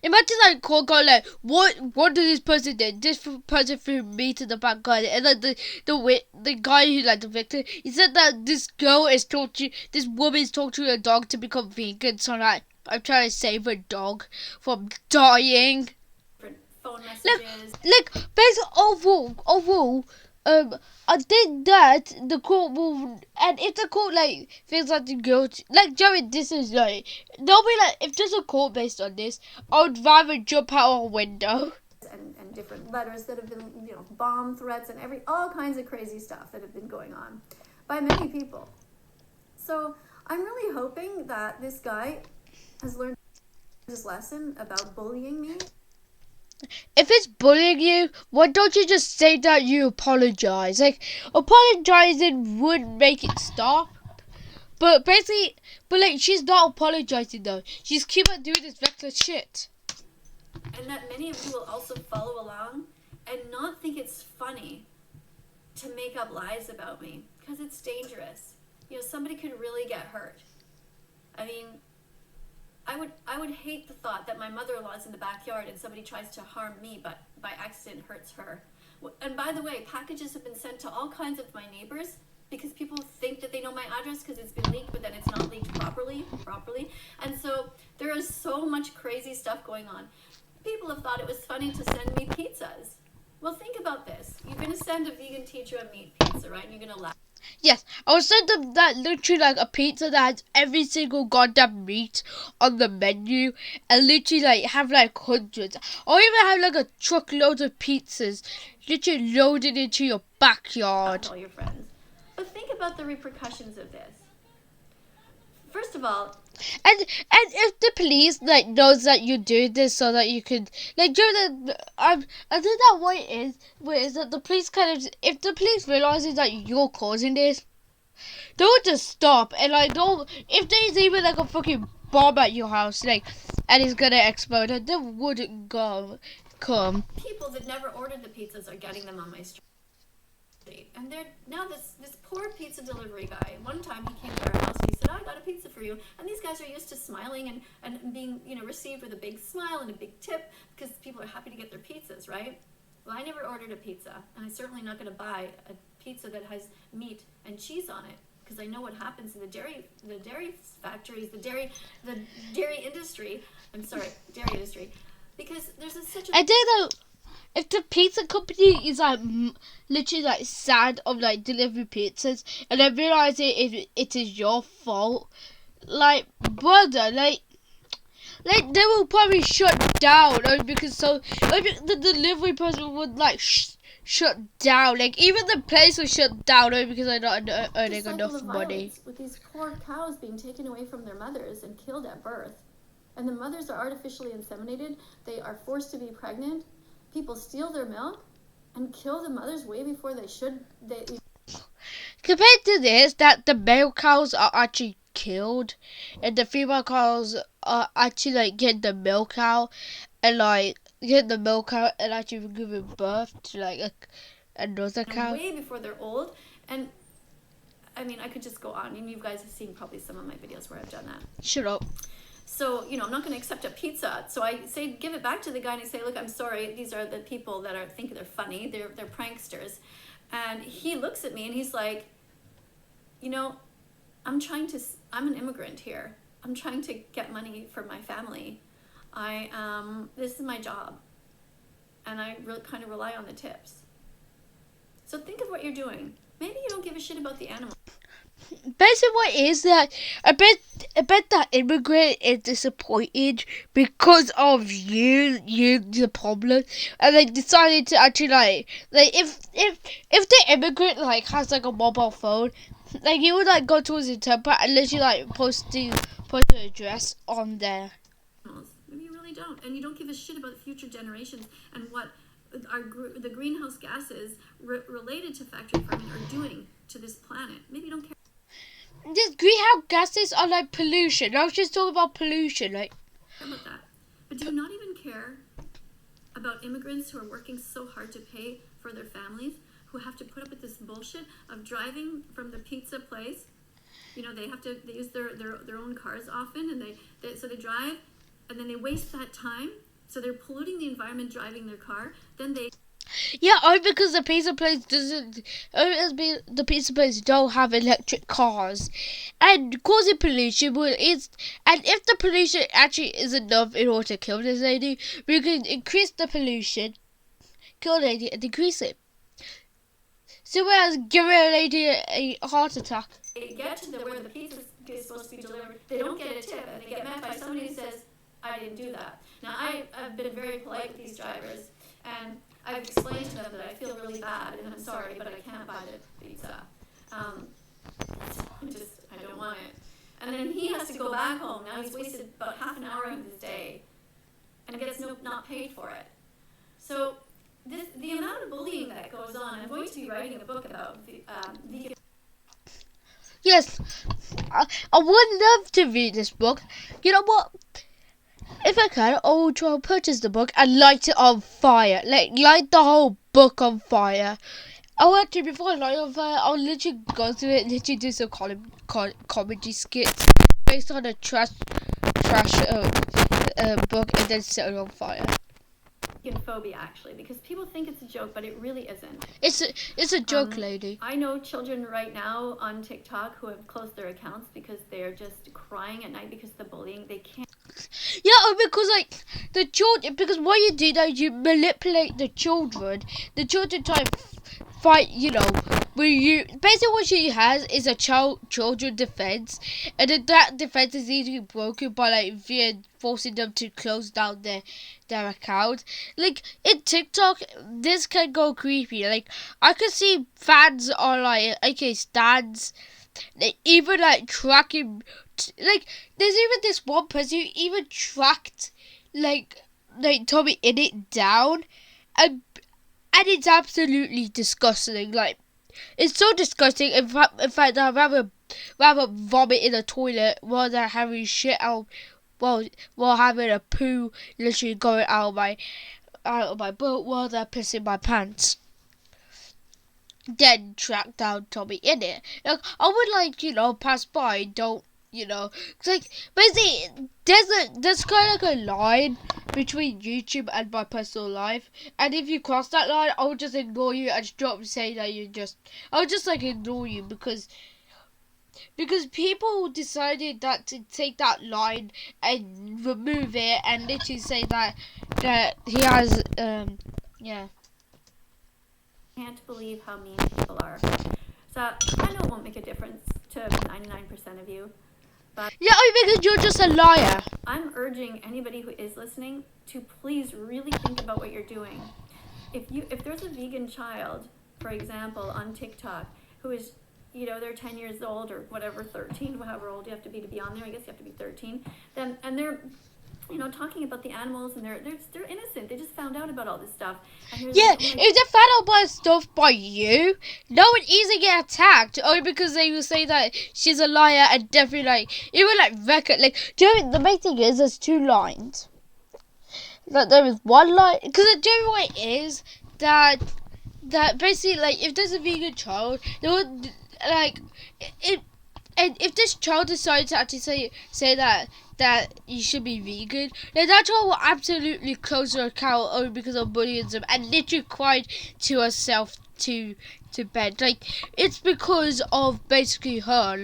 imagine that call go like, what did this person do? This person threw meat in the back garden, and then the guy who, like, the victim, he said that this woman is torturing her dog to become vegan. So like, I'm trying to save her dog from dying. Different phone messages. Like basically overall, I think that the court will, and if the court like feels like the guilty, like Joey, this is like, they'll be like, if there's a court based on this, I would rather jump out a window. And different letters that have been, bomb threats and all kinds of crazy stuff that have been going on by many people. So I'm really hoping that this guy has learned his lesson about bullying me. If it's bullying you, why don't you just say that you apologize? Like, apologizing would make it stop. But basically, like, she's not apologizing though. She's keep on doing this reckless shit. And that many of you will also follow along and not think it's funny to make up lies about me, because it's dangerous. Somebody could really get hurt. I mean, I would hate the thought that my mother-in-law is in the backyard and somebody tries to harm me, but by accident hurts her. And by the way, packages have been sent to all kinds of my neighbors because people think that they know my address because it's been leaked, but then it's not leaked properly. And so there is so much crazy stuff going on. People have thought it was funny to send me pizzas. Well, think about this. You're going to send a vegan teacher a meat pizza, right? And you're going to laugh. Yes, I will send them that literally like a pizza that has every single goddamn meat on the menu, and literally like have like hundreds, or even have like a truckload of pizzas literally loaded into your backyard. All your friends. But think about the repercussions of this. First of all, And if the police like knows that you're doing this so that you can like do the I think that what it is, where is that the police kind of, if the police realizes that you're causing this, they would just stop and like don't, if there's even like a fucking bomb at your house like and it's gonna explode, they wouldn't come. people that never ordered the pizzas are getting them on my street. And they're now this poor pizza delivery guy. One time he came to our house and he said, "I got a pizza for you." And these guys are used to smiling and being, received with a big smile and a big tip because people are happy to get their pizzas, right? Well, I never ordered a pizza, and I'm certainly not going to buy a pizza that has meat and cheese on it because I know what happens in the dairy factories, the dairy industry. I'm sorry, dairy industry, because there's such a. I think that if the pizza company is like literally like sad of like delivery pizzas and then realize it is your fault, like brother, like they will probably shut down, because the delivery person would like shut down, like even the place will shut down because they're not earning enough money. With these poor cows being taken away from their mothers and killed at birth, and the mothers are artificially inseminated, they are forced to be pregnant. People steal their milk and kill the mothers way before they should. Compared to this, that the male cows are actually killed, and the female cows are actually like getting the milk out, and actually giving birth to like another cow. Way before they're old, and I mean I could just go on, and you guys have seen probably some of my videos where I've done that. Shut up. So, I'm not going to accept a pizza. So I say, give it back to the guy and I say, look, I'm sorry. These are the people that think they're funny. They're pranksters. And he looks at me and he's like, I'm an immigrant here. I'm trying to get money for my family. This is my job. And I really kind of rely on the tips. So think of what you're doing. Maybe you don't give a shit about the animal. Basically, what is that? I bet that immigrant is disappointed because of you the problem, and they decided to actually like if the immigrant like has like a mobile phone, like he would like go to his interpreter and literally like post the address on there. Maybe you really don't, and you don't give a shit about future generations and what the greenhouse gases related to factory farming are doing to this planet. Maybe you don't care. These greenhouse gases are like pollution. I was just talking about pollution, like. About that, but do you not even care about immigrants who are working so hard to pay for their families, who have to put up with this bullshit of driving from the pizza place? They use their own cars often, and they drive, and then they waste that time. So they're polluting the environment driving their car. Then they. Yeah, because the pizza place the pizza place don't have electric cars, and causing pollution and if the pollution actually is enough in order to kill this lady, we can increase the pollution, kill the lady, and decrease it. So whereas giving a lady a heart attack. They get to where the pizza is supposed to be delivered, they don't get a tip, and they get met by somebody who says, "I didn't do that." Now I've been very polite with these drivers, and I've explained to them that I feel really bad and I'm sorry, but I can't buy the pizza. I don't want it. And then he has to go back home. Now he's wasted about half an hour of his day and gets not paid for it. So the amount of bullying that goes on, I'm going to be writing a book about vegan. Yes, I would love to read this book. You know what? If I can, I will try and purchase the book and light it on fire. Light the whole book on fire. Before I light it on fire, I'll literally go through it and literally do some comedy skits based on a trash book and then set it on fire. phobia actually, because people think it's a joke, but it really isn't. It's a joke, lady. I know children right now on TikTok who have closed their accounts because they're just crying at night because of the bullying. They can't. Yeah, because like the children, because what you do that you manipulate the children. The children try and fight. You know, where you basically what she has is a children defense, and then that defense is easily broken by like via forcing them to close down their account. Like in TikTok, this can go creepy. Like I can see fans are like okay stands. They even like tracking, like there's even this one person who even tracked like Tommy in it down, and it's absolutely disgusting. Like it's so disgusting. In fact, I'd rather vomit in a toilet rather than having shit out while having a poo literally going out of my butt while they're pissing my pants. Then track down Tommy in it. Like I would pass by, don't like basically there's kind of like a line between YouTube and my personal life, and if you cross that line, I would just ignore you and stop saying that I would just like ignore you because people decided that to take that line and remove it and literally say that he has yeah. Can't believe how mean people are. So I know it won't make a difference to 99% of you, but Yeah, because you're just a liar. I'm urging anybody who is listening to please really think about what you're doing. If there's a vegan child, for example, on TikTok, who is, they're 10 years old or whatever, 13, however old you have to be on there. I guess you have to be 13. Then and they're talking about the animals, and they're innocent. They just found out about all this stuff. And Yeah, if they found out about stuff by you, no one easily get attacked only because they will say that she's a liar and definitely even record do you know the main thing is there's two lines. Like there is one line because do you know what it is that basically if there's a vegan child, they would it. And if this child decides to actually say that you should be vegan, then that child will absolutely close her account only because of bullying them and literally cried to herself to bed. It's because of basically her.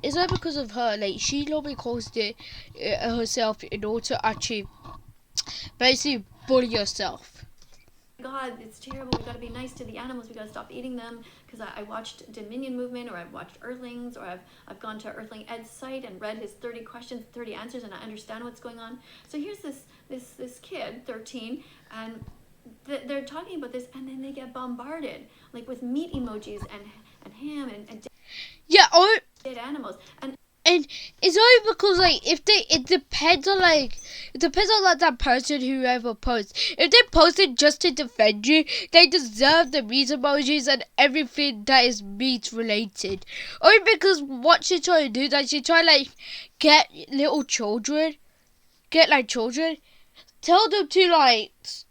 It's not because of her. She normally caused it herself in order to actually basically bully herself. God, it's terrible. We gotta be nice to the animals. We gotta stop eating them. Because I watched Dominion Movement, or I've watched Earthlings, or I've gone to Earthling Ed's site and read his 30 questions, 30 answers, and I understand what's going on. So here's this kid, 13, and they're talking about this, and then they get bombarded with meat emojis and ham and yeah, dead animals. And it's only because it depends on that person whoever posts. If they posted just to defend you, they deserve the meat emojis and everything that is meat related. Only because what she trying to do is that she try get little children, children, tell them to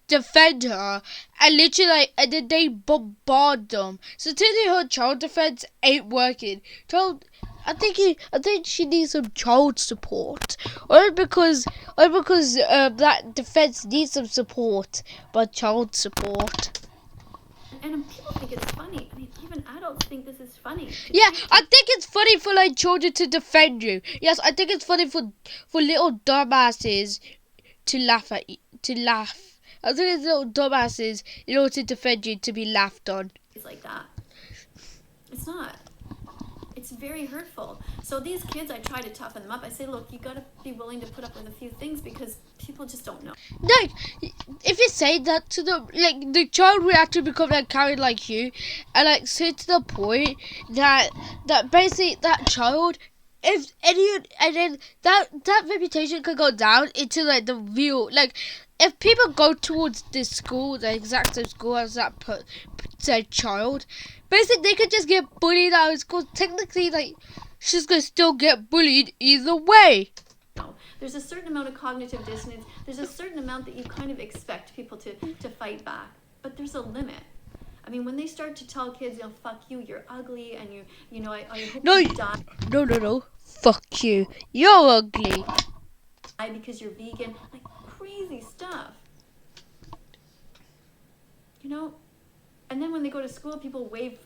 defend her and literally and then they bombard them. So clearly her child defense ain't working. I think she needs some child support, or because that defense needs some support, but child support. And people think it's funny. I mean, even adults think this is funny. Yeah, I think it's funny for children to defend you. Yes, I think it's funny for little dumbasses to laugh. I think it's little dumbasses in order to defend you to be laughed on. It's like that. It's not. It's very hurtful. So these kids, I try to toughen them up. I say, look, you gotta be willing to put up with a few things because people just don't know. No, if you say that to them, the child will actually become carried like you, and say to the point that basically that child, if any, and then that reputation could go down into the real if people go towards this school, the exact same school as that said child, basically they could just get bullied out of school. Technically, she's gonna still get bullied either way. There's a certain amount of cognitive dissonance. There's a certain amount that you kind of expect people to fight back, but there's a limit. I mean, when they start to tell kids, fuck you, you're ugly, and I hope you die. No, fuck you, you're ugly. Because you're vegan, crazy stuff. You know, and then when they go to school, people wave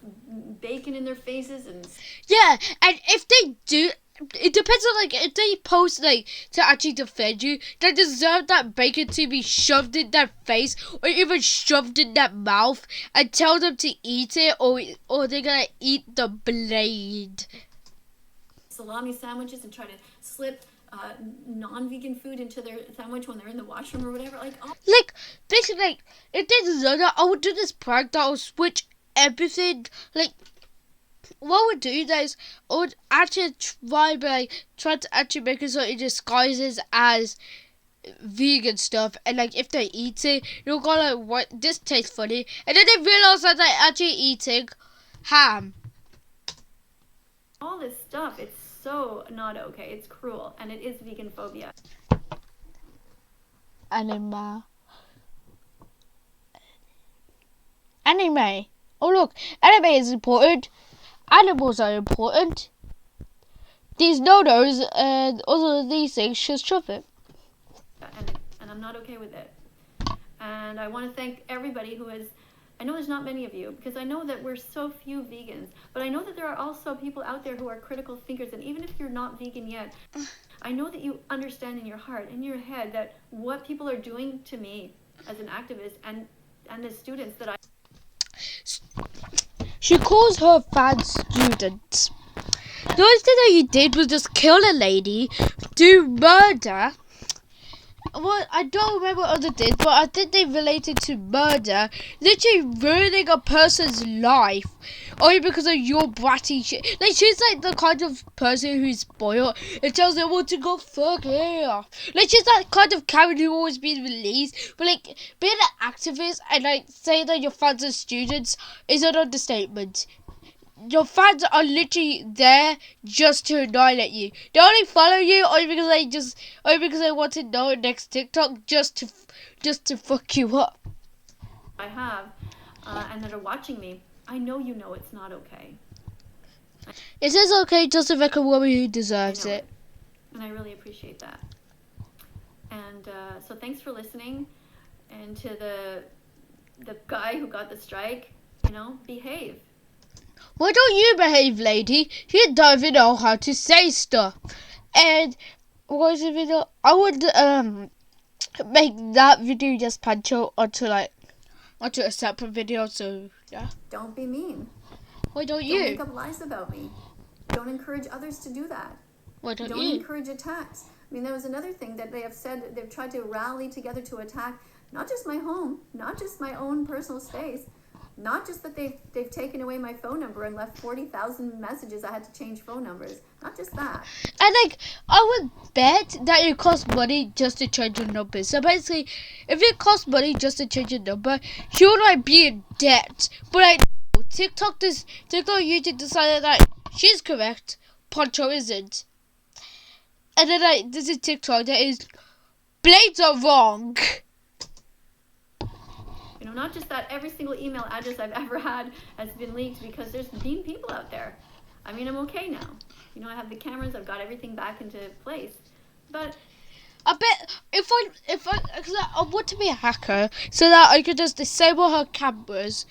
bacon in their faces and... Yeah, and if they do, it depends on, like, if they post, like, to actually defend you, they deserve that bacon to be shoved in their face or even shoved in their mouth and tell them to eat it, or they're gonna eat the blade. salami sandwiches and try to slip non-vegan food into their sandwich when they're in the washroom or whatever. Like, basically, like, if they deserve that, I would do this prank that will switch everything. Like, what I would do is I would actually try to actually make it so it disguises as vegan stuff, and like if they eat it, you'll go like, what, this tastes funny, and then they realize that they're actually eating ham. All this stuff, it's so not okay. It's cruel, and it is vegan phobia. Anime. Oh look, anime is important. Animals are important. These no-nos and all of these things should shove it. And I'm not okay with it. And I want to thank everybody who has... I know there's not many of you, because I know that we're so few vegans, but I know that there are also people out there who are critical thinkers, and even if you're not vegan yet, I know that you understand in your heart, in your head, that what people are doing to me as an activist and the students that I... She calls her fans students. The only thing that you did was just kill a lady, do murder. Well, I don't remember what others did, but I think they related to murder. Literally ruining a person's life only because of your bratty shit. Like, she's like the kind of person who's spoiled and tells everyone to go fuck off. Like, she's that kind of Karen who always being released. But like, being an activist and like saying that your fans are students is an understatement. Your fans are literally there just to annihilate you. They only follow you only because they want to know next TikTok just to fuck you up. I have, and that are watching me. I know you know it's not okay. It is okay just to wreck a woman who deserves it. And I really appreciate that. And so thanks for listening. And to the guy who got the strike, behave. Why don't you behave, lady? You don't even know how to say stuff. And what was the video? I would make that video just pancho onto a separate video. So yeah. Don't be mean. Why don't Don't you? make up lies about me. Don't encourage others to do that. Why don't Don't you? encourage attacks. I mean, there was another thing that they have said. They've tried to rally together to attack not just my home, not just my own personal space, not just that they've taken away my phone number and left 40,000 messages. I had to change phone numbers. Not just that. And like, I would bet that it costs money just to change your number. So basically, if it costs money just to change your number, you would like be in debt. But like, TikTok YouTube decided that she's correct, Poncho isn't. And then like, this is TikTok that is blades are wrong. Not just that every single email address I've ever had has been leaked because there's mean people out there. I mean, I'm okay now. I have the cameras, I've got everything back into place. But I bet because I want to be a hacker so that I could just disable her cameras.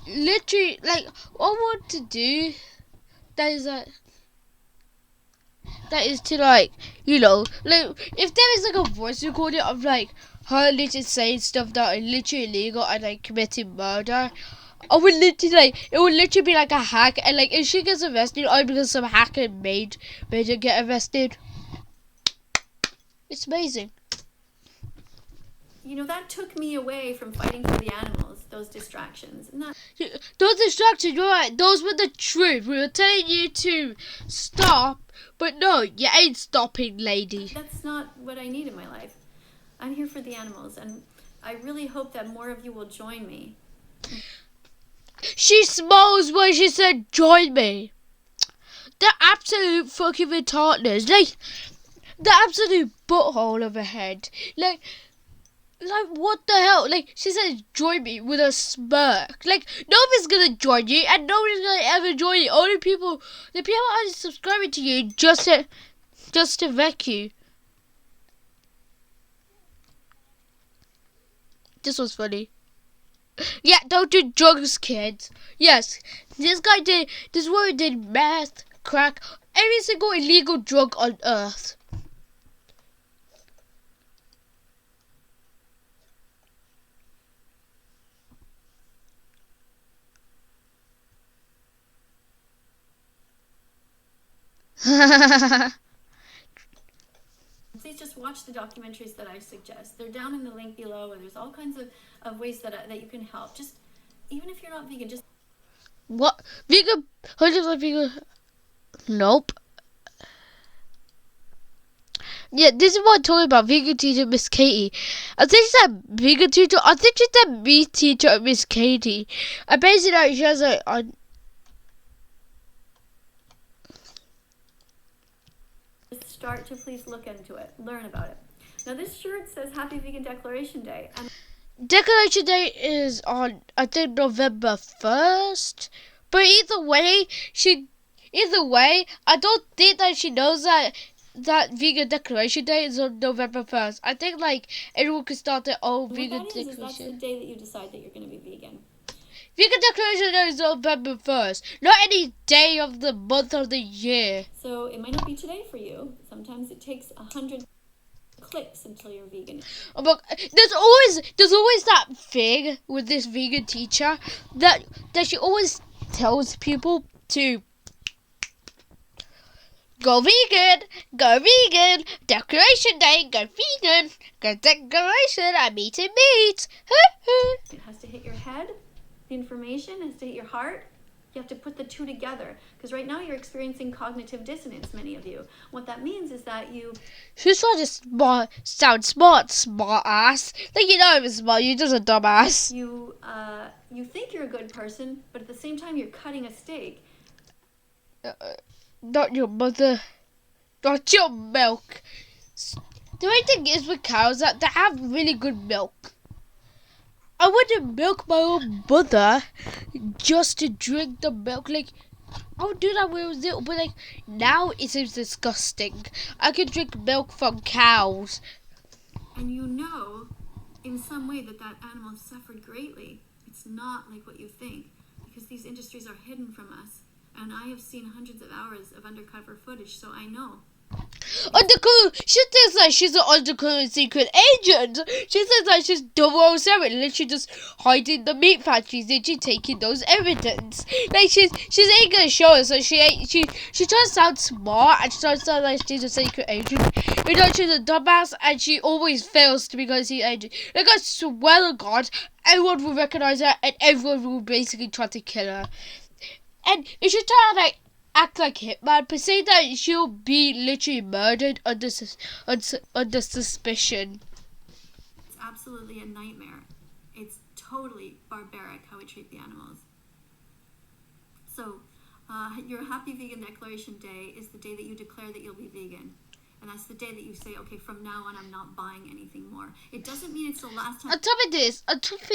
Literally, like, what I want to do, that is to like, like, if there is like a voice recording of like her literally saying stuff that are literally illegal and like committing murder, I would literally like, it would literally be like a hack, and like if she gets arrested only because some hacker made her get arrested. It's amazing. That took me away from fighting for the animals, those distractions. Those distractions, you're right, those were the truth. We were telling you to stop, but no, you ain't stopping, lady. That's not what I need in my life. I'm here for the animals, and I really hope that more of you will join me. She smiles when she said, join me. The absolute fucking retardness. Like, the absolute butthole of her head. Like, what the hell? Like, she said, join me with a smirk. Like, nobody's gonna join you, and nobody's gonna ever join you. The people are subscribing to you just to wreck you. This was funny. Yeah, don't do drugs, kids. Yes, this woman did meth, crack, every single illegal drug on earth. Please just watch the documentaries that I suggest. They're down in the link below, and there's all kinds of ways that you can help. Just, even if you're not vegan, just... What? Vegan? 100% vegan? Nope. Yeah, this is what I'm talking about. Vegan teacher Miss Katie. I think she said vegan teacher. I think she said meat teacher Miss Katie. I basically she has a start to please look into it, learn about it. Now this shirt says Happy Vegan Declaration Day, and Declaration Day is on, I think, November 1st. But either way, I don't think that she knows that Vegan Declaration Day is on November 1st. I think, like, everyone can start their own vegan declaration. That's the day that you decide that you're going to be vegan. Vegan Declaration Day is on November 1st, not any day of the month or the year. So it might not be today for you. Sometimes it takes 100 clicks until you're vegan. Oh, but there's always that thing with this vegan teacher that she always tells people to go vegan, Declaration Day, go vegan, go Declaration, I'm eating meat. It has to hit your head. The information has to hit your heart. You have to put the two together. Because right now you're experiencing cognitive dissonance, many of you. What that means is that you... She's trying to sound smart ass. Like, you know I'm smart, you're just a dumbass. You think you're a good person, but at the same time you're cutting a steak. Not your mother. Not your milk. The only thing is with cows that they have really good milk. I wouldn't milk my own mother just to drink the milk. Like, I would do that when I was little, but like, now it seems disgusting. I can drink milk from cows. And you know, in some way, that animal suffered greatly. It's not like what you think, because these industries are hidden from us. And I have seen hundreds of hours of undercover footage, so I know. Undercover, she thinks like she's an undercover secret agent. She says like she's 007, literally just hiding the meat factories and she's taking those evidence. Like she's ain't gonna show us, so she tries to sound smart and she tries to sound like she's a secret agent. You know, she's a dumbass and she always fails to become a secret agent. Like, I swear to God, everyone will recognize her and everyone will basically try to kill her. And if she try to like act like Hitman, but say that she'll be literally murdered under suspicion. It's absolutely a nightmare. It's totally barbaric how we treat the animals. So, your Happy Vegan Declaration Day is the day that you declare that you'll be vegan. And that's the day that you say, okay, from now on, I'm not buying anything more. It doesn't mean it's the last time. On top of this, but say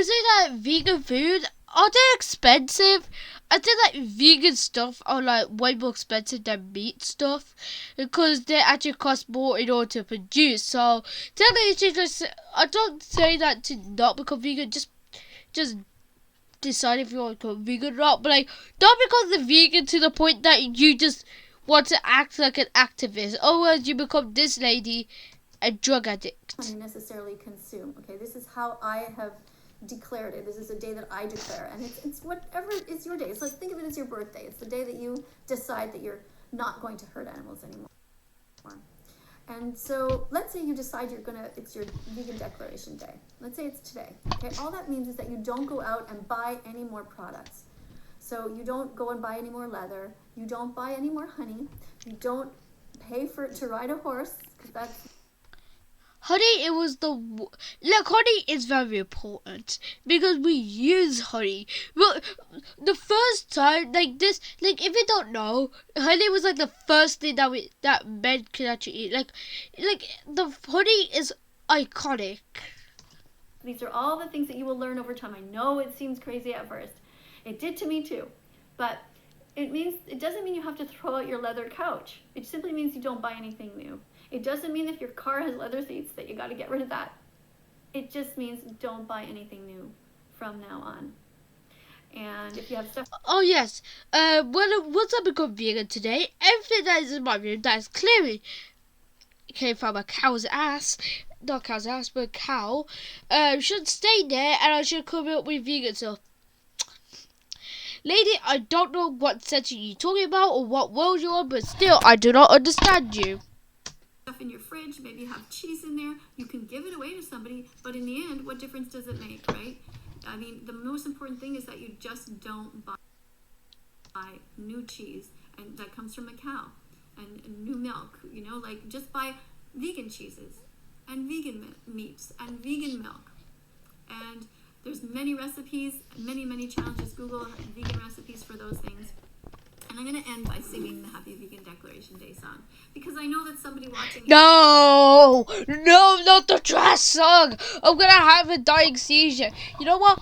that vegan food, are they expensive? I think like vegan stuff are like way more expensive than meat stuff because they actually cost more in order to produce. So technically, I don't say that to not become vegan. Just decide if you want to become vegan or not. But like, don't become the vegan to the point that you just want to act like an activist. Otherwise, you become this lady, a drug addict. Necessarily consume. Okay, this is how I have declared it. This is a day that I declare, and it's whatever is your day. So think of it as your birthday. It's the day that you decide that you're not going to hurt animals anymore. And so let's say you decide it's your vegan declaration day. Let's say it's today. Okay, all that means is that you don't go out and buy any more products. So you don't go and buy any more leather. You don't buy any more honey. You don't pay to ride a horse, because that's... Honey, honey is very important because we use honey. Well, the first time, like this, like if you don't know, honey was like the first thing that men could actually eat. Like the honey is iconic. These are all the things that you will learn over time. I know it seems crazy at first. It did to me too, but it doesn't mean you have to throw out your leather couch. It simply means you don't buy anything new. It doesn't mean if your car has leather seats that you got to get rid of that. It just means don't buy anything new from now on. And if you have stuff. Oh yes. Once I become vegan today, everything that is in my room that is clearly came from a cow's ass, not cow's ass, but a cow, should stay there, and I should come up with vegan stuff. Lady, I don't know what section you're talking about or what world you're on, but still, I do not understand you. Stuff in your fridge, maybe you have cheese in there, you can give it away to somebody, but in the end, what difference does it make, right? I mean, the most important thing is that you just don't buy new cheese and that comes from a cow and new milk, like just buy vegan cheeses and vegan meats and vegan milk. And there's many recipes, many challenges. Google vegan recipes for those things. And I'm going to end by singing the Happy Vegan Declaration Day song because I know that somebody watching. No, not the trash song. I'm gonna have a dying seizure. You know what?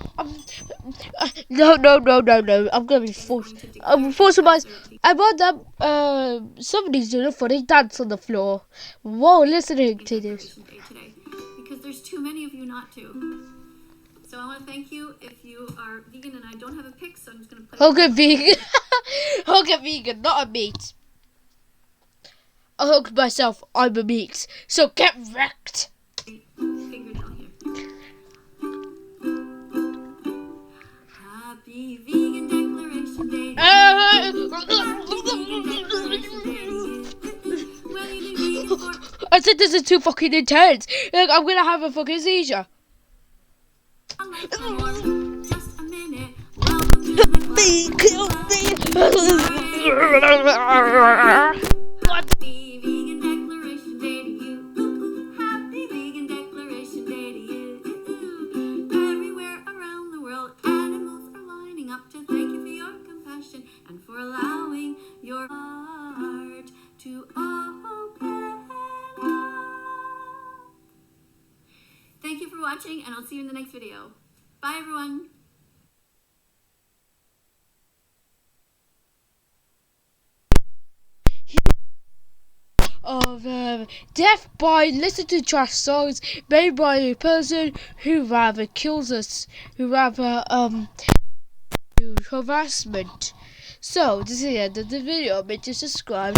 No. I'm gonna be forced. I'm forcing myself. I want them. Somebody's doing a funny dance on the floor. Whoa, listening to this. Day today because there's too many of you not to. So I want to thank you if you are vegan, and I don't have a pic, so I'm just going to play. Hug vegan. Hug vegan, not a meat. I hug myself, I'm a meat. So get wrecked. Fingernail here. Happy Vegan Declaration Day. I said this is too fucking intense. Like, I'm gonna have a fucking seizure. Just a minute. Welcome to the Happy Vegan Declaration Day to you. Happy Vegan Declaration Day to you. Everywhere around the world, animals are lining up to thank you for your compassion and for allowing your heart to open up. Thank you for watching, and I'll see you in the next video. Bye, everyone. Of death by listening to trash songs made by a person who rather kills us, who rather harassment. So this is the end of the video. Make sure to subscribe.